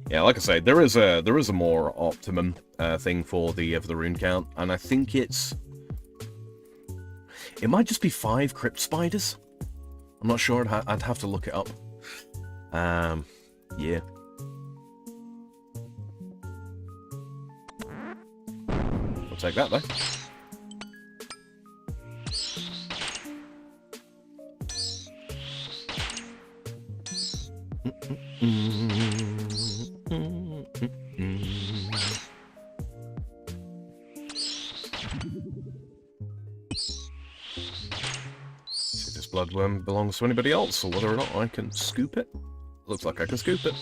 Yeah, like I say, there is a more optimum thing for the rune count, and I think it might just be 5 crypt spiders. I'm not sure. I'd have to look it up. Yeah. We'll take that though. See if this bloodworm belongs to anybody else, or whether or not I can scoop it. Looks like I can scoop it.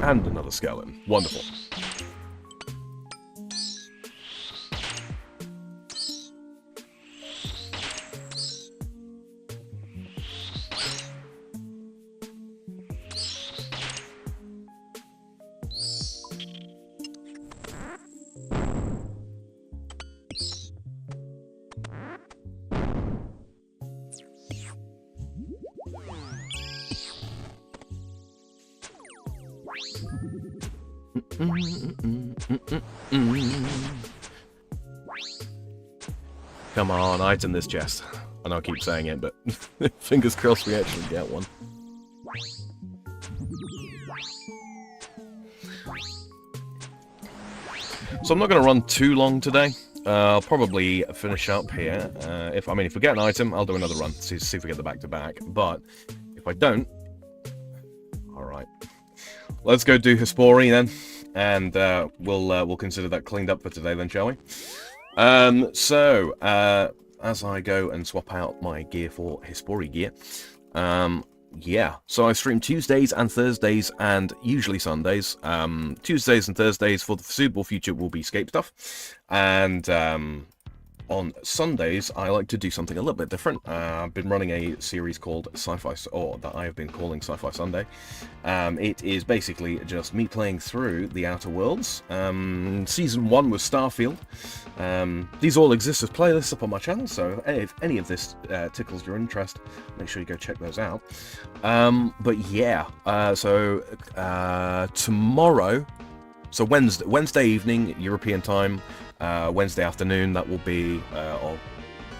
And another skeleton. Wonderful. Come on, item this chest. I know I keep saying it, but fingers crossed we actually get one. So I'm not going to run too long today. I'll probably finish up here. If we get an item, I'll do another run. See if we get the back-to-back. But if I don't, alright. Let's go do Hispori then. And we'll consider that cleaned up for today then, shall we? As I go and swap out my gear for Hispori gear, yeah, so I stream Tuesdays and Thursdays and usually Sundays. Tuesdays and Thursdays for the foreseeable future will be Scape stuff, and on Sundays I like to do something a little bit different. I've been running a series called Sci-Fi, or that I have been calling Sci-Fi Sunday. It is basically just me playing through the Outer Worlds. Season 1 was Starfield. These all exist as playlists up on my channel, so if any of this tickles your interest, make sure you go check those out. But yeah, tomorrow, so Wednesday evening, European time, Wednesday afternoon, that will be,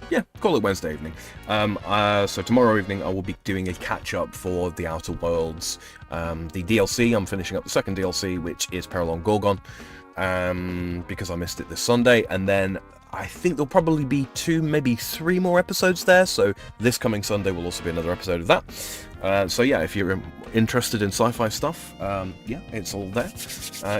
yeah, call it Wednesday evening. So tomorrow evening I will be doing a catch-up for the Outer Worlds. The DLC, I'm finishing up the second DLC, which is Peril on Gorgon, because I missed it this Sunday, and then I think there'll probably be 2, maybe 3 more episodes there, so this coming Sunday will also be another episode of that. So yeah, if you're interested in sci-fi stuff, yeah, it's all there.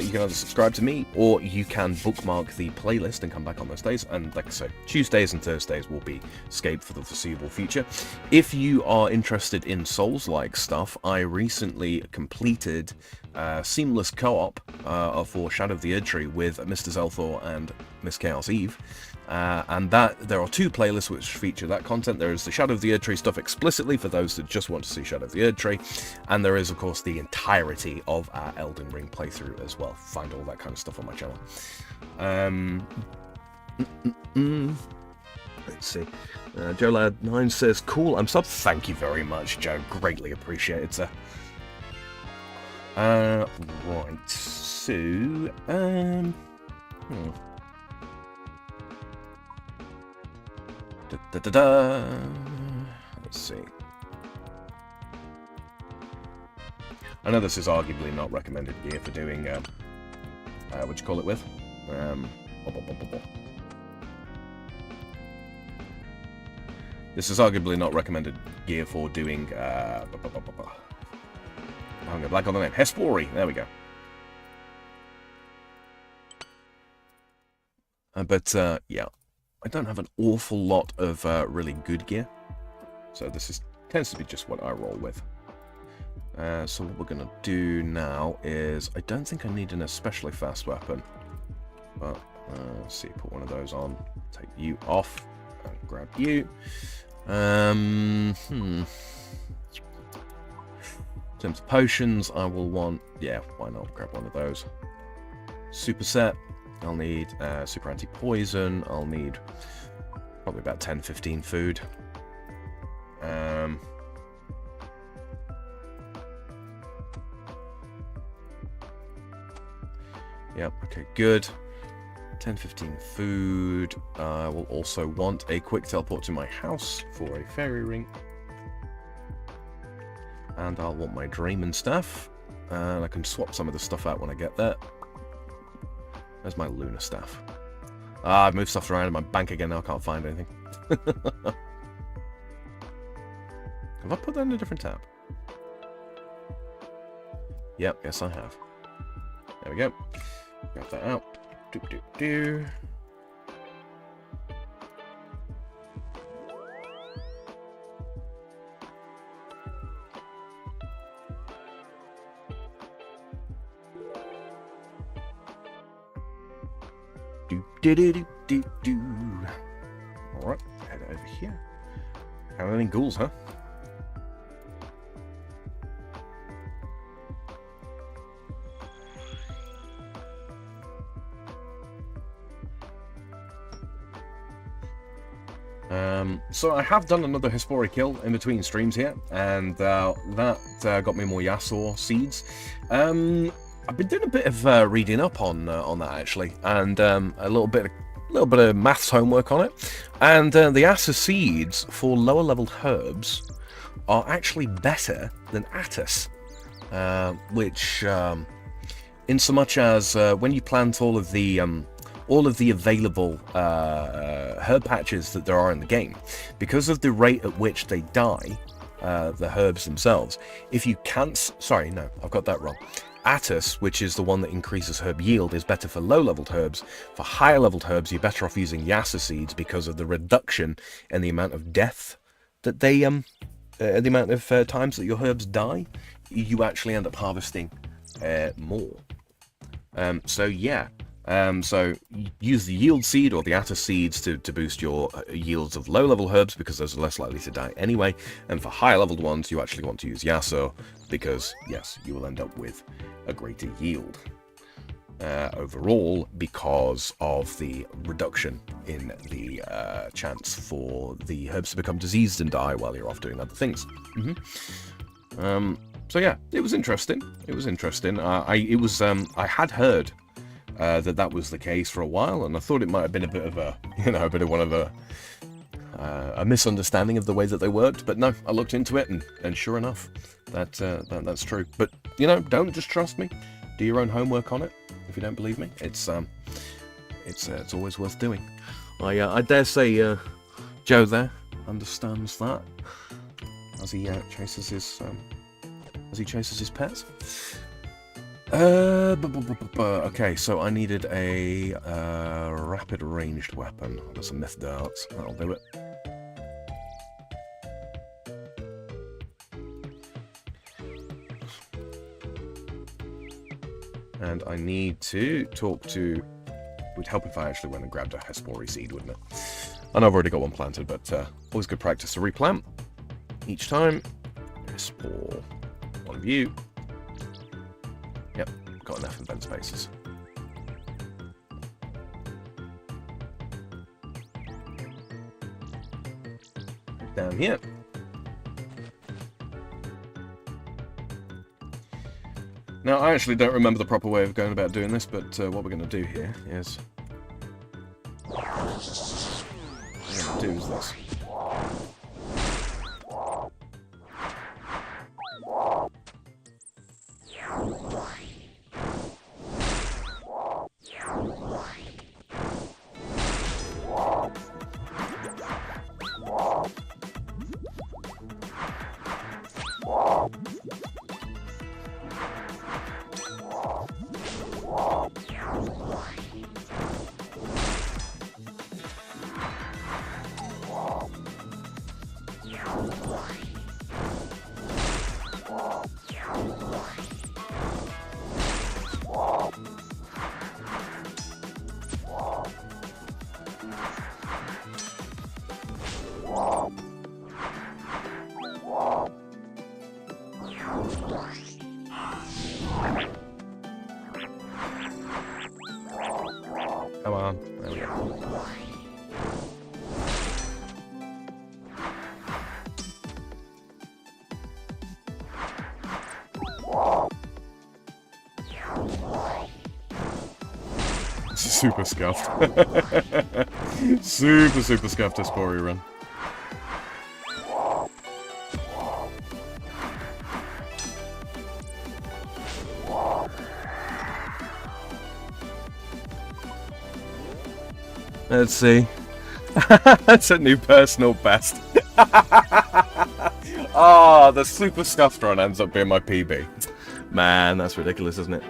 You can either subscribe to me, or you can bookmark the playlist and come back on those days. And like I said, Tuesdays and Thursdays will be Scape for the foreseeable future. If you are interested in Souls-like stuff, I recently completed seamless co-op for Shadow of the Erdtree with Mr. Zelthor and Miss Chaos Eve. And that there are 2 playlists which feature that content. There is the Shadow of the Erdtree stuff explicitly for those that just want to see Shadow of the Erdtree, and there is of course the entirety of our Elden Ring playthrough as well. Find all that kind of stuff on my channel. Let's see. JoeLad9 says, cool, I'm sub. Thank you very much, Joe. Greatly appreciate it, sir. Right, so let's see. I know this is arguably not recommended gear for doing, what you call it with? This is arguably not recommended gear for doing, I'm going to black on the name. Hespori, there we go. Yeah, I don't have an awful lot of really good gear. So this tends to be just what I roll with. So what we're going to do now is, I don't think I need an especially fast weapon. But, let's see, put one of those on, take you off, and grab you. In terms of potions, I will want, yeah, why not, grab one of those. Super set, I'll need super anti-poison, I'll need probably about 10-15 food. Yep, okay, good. 10-15 food. I will also want a quick teleport to my house for a fairy ring. And I'll want my Dreamin' Staff. And I can swap some of the stuff out when I get there. There's my Lunar Staff. Ah, I've moved stuff around in my bank again now, I can't find anything. Have I put that in a different tab? Yep, yes I have. There we go. Grab that out. Do. Alright, head over here. How many ghouls, huh? So I have done another Hespori kill in between streams here, and that got me more Yasuo seeds. I've been doing a bit of reading up on that actually, and a little bit of maths homework on it. And the Yasuo seeds for lower level herbs are actually better than Attis, which, in so much as when you plant all of the available herb patches that there are in the game, because of the rate at which they die, the herbs themselves, if you can't, sorry, no, I've got that wrong. Attis, which is the one that increases herb yield, is better for low-leveled herbs. For higher-leveled herbs, you're better off using Yasuo seeds because of the reduction in the amount of death that they, the amount of times that your herbs die, you actually end up harvesting more. So yeah. So use the yield seed or the Attis seeds to boost your yields of low-level herbs because those are less likely to die anyway. And for higher-leveled ones, you actually want to use Yasuo because, yes, you will end up with a greater yield overall because of the reduction in the chance for the herbs to become diseased and die while you're off doing other things. So yeah, it was interesting. It was interesting. I had heard that was the case for a while, and I thought it might have been a bit of a, a bit of one of a misunderstanding of the way that they worked. But no, I looked into it, and sure enough, that's true. But don't just trust me. Do your own homework on it. If you don't believe me, it's always worth doing. I dare say Joe there understands that as he chases his pets. Okay, so I needed a rapid ranged weapon. That's a myth darts. That'll do it. And I need to talk to... It would help if I actually went and grabbed a Hespori seed, wouldn't it? I know I've already got one planted, but always good practice to replant each time. Hespor. One view. Yep, got enough event spaces. Down here. Now, I actually don't remember the proper way of going about doing this, but what we're going to do here is... What we're going to do is this. Come on. There we go. Super scuffed. super scuffed Espori run. Let's see. That's a new personal best. Ah, the super scuffed run ends up being my PB. Man, that's ridiculous, isn't it?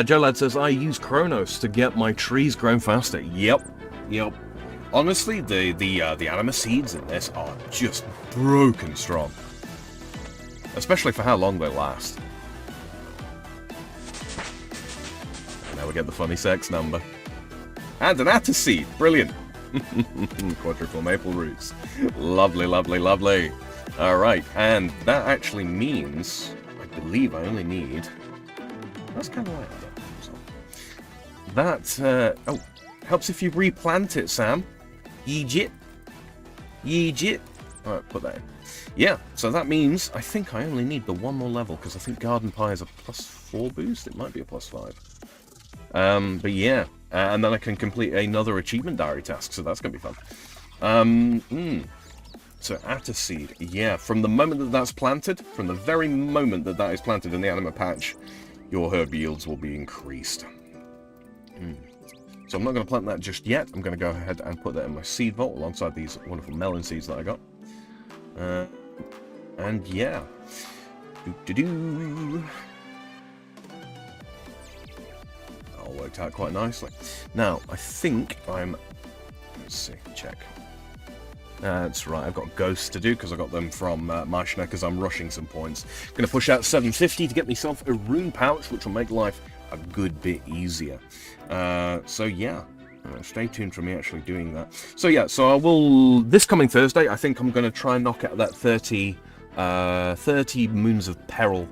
Joe Lad says, I use Chronos to get my trees grown faster. Yep. Honestly, the anima seeds in this are just broken strong. Especially for how long they last. Now we get the funny sex number. And an Atta seed. Brilliant. Quadruple maple roots. Lovely. Alright, and that actually means, I believe I only need... That's kind of like that. Oh, helps if you replant it, Sam. Yeejit. Alright, put that in. Yeah, so that means I think I only need the one more level, because I think Garden Pie is a +4 boost. It might be a +5. But yeah, and then I can complete another achievement diary task, so that's going to be fun. So Atta seed, yeah, from the moment that that's planted, from the very moment that that is planted in the anima patch, your herb yields will be increased. So I'm not going to plant that just yet. I'm going to go ahead and put that in my seed vault alongside these wonderful melon seeds that I got. And yeah. All worked out quite nicely. Now, I think I'm... Let's see, check. That's right, I've got ghosts to do because I got them from Marshna because I'm rushing some points. Going to push out 750 to get myself a rune pouch, which will make life a good bit easier. So yeah, stay tuned for me actually doing that. So yeah, so I will, this coming Thursday, I think I'm going to try and knock out that 30 Moons of Peril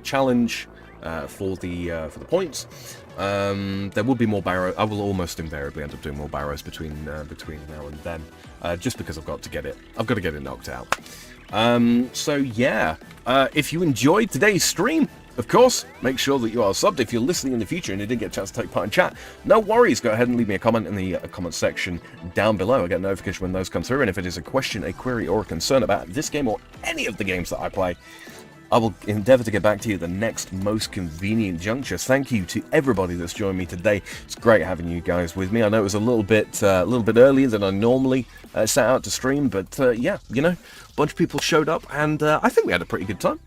challenge for the points. There will be more Barrows. I will almost invariably end up doing more Barrows between now and then, just because I've got to get it knocked out. So yeah, if you enjoyed today's stream, of course, make sure that you are subbed. If you're listening in the future and you didn't get a chance to take part in chat, no worries. Go ahead and leave me a comment in the comment section down below. I get a notification when those come through, and if it is a question, a query, or a concern about this game or any of the games that I play, I will endeavour to get back to you at the next most convenient juncture. Thank you to everybody that's joined me today. It's great having you guys with me. I know it was a little bit earlier than I normally set out to stream, but yeah, you know, a bunch of people showed up, and I think we had a pretty good time.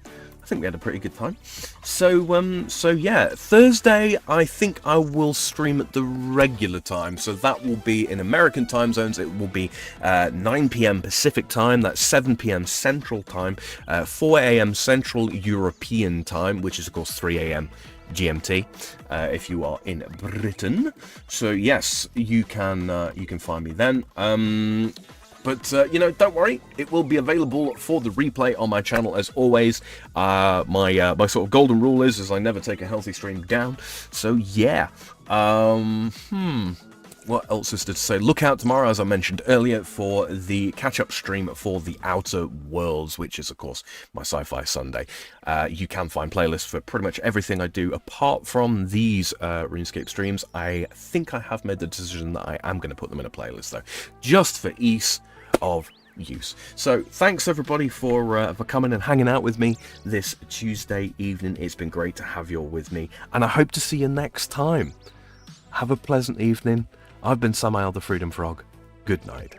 So yeah, Thursday I think I will stream at the regular time. So that will be in American time zones. It will be 9 PM Pacific time. That's 7 PM Central time, 4 AM Central European time, which is of course 3 AM GMT if you are in Britain. So yes, you can find me then. But, you know, don't worry, it will be available for the replay on my channel as always. My sort of golden rule is I never take a healthy stream down. So, yeah. What else is to say? Look out tomorrow, as I mentioned earlier, for the catch-up stream for The Outer Worlds, which is, of course, my Sci-Fi Sunday. You can find playlists for pretty much everything I do, apart from these RuneScape streams. I think I have made the decision that I am going to put them in a playlist, though, just for ease of use. So thanks everybody for coming and hanging out with me this Tuesday evening. It's been great to have you all with me, and I hope to see you next time. Have a pleasant evening. I've been Samael the Freedom Frog. Good night.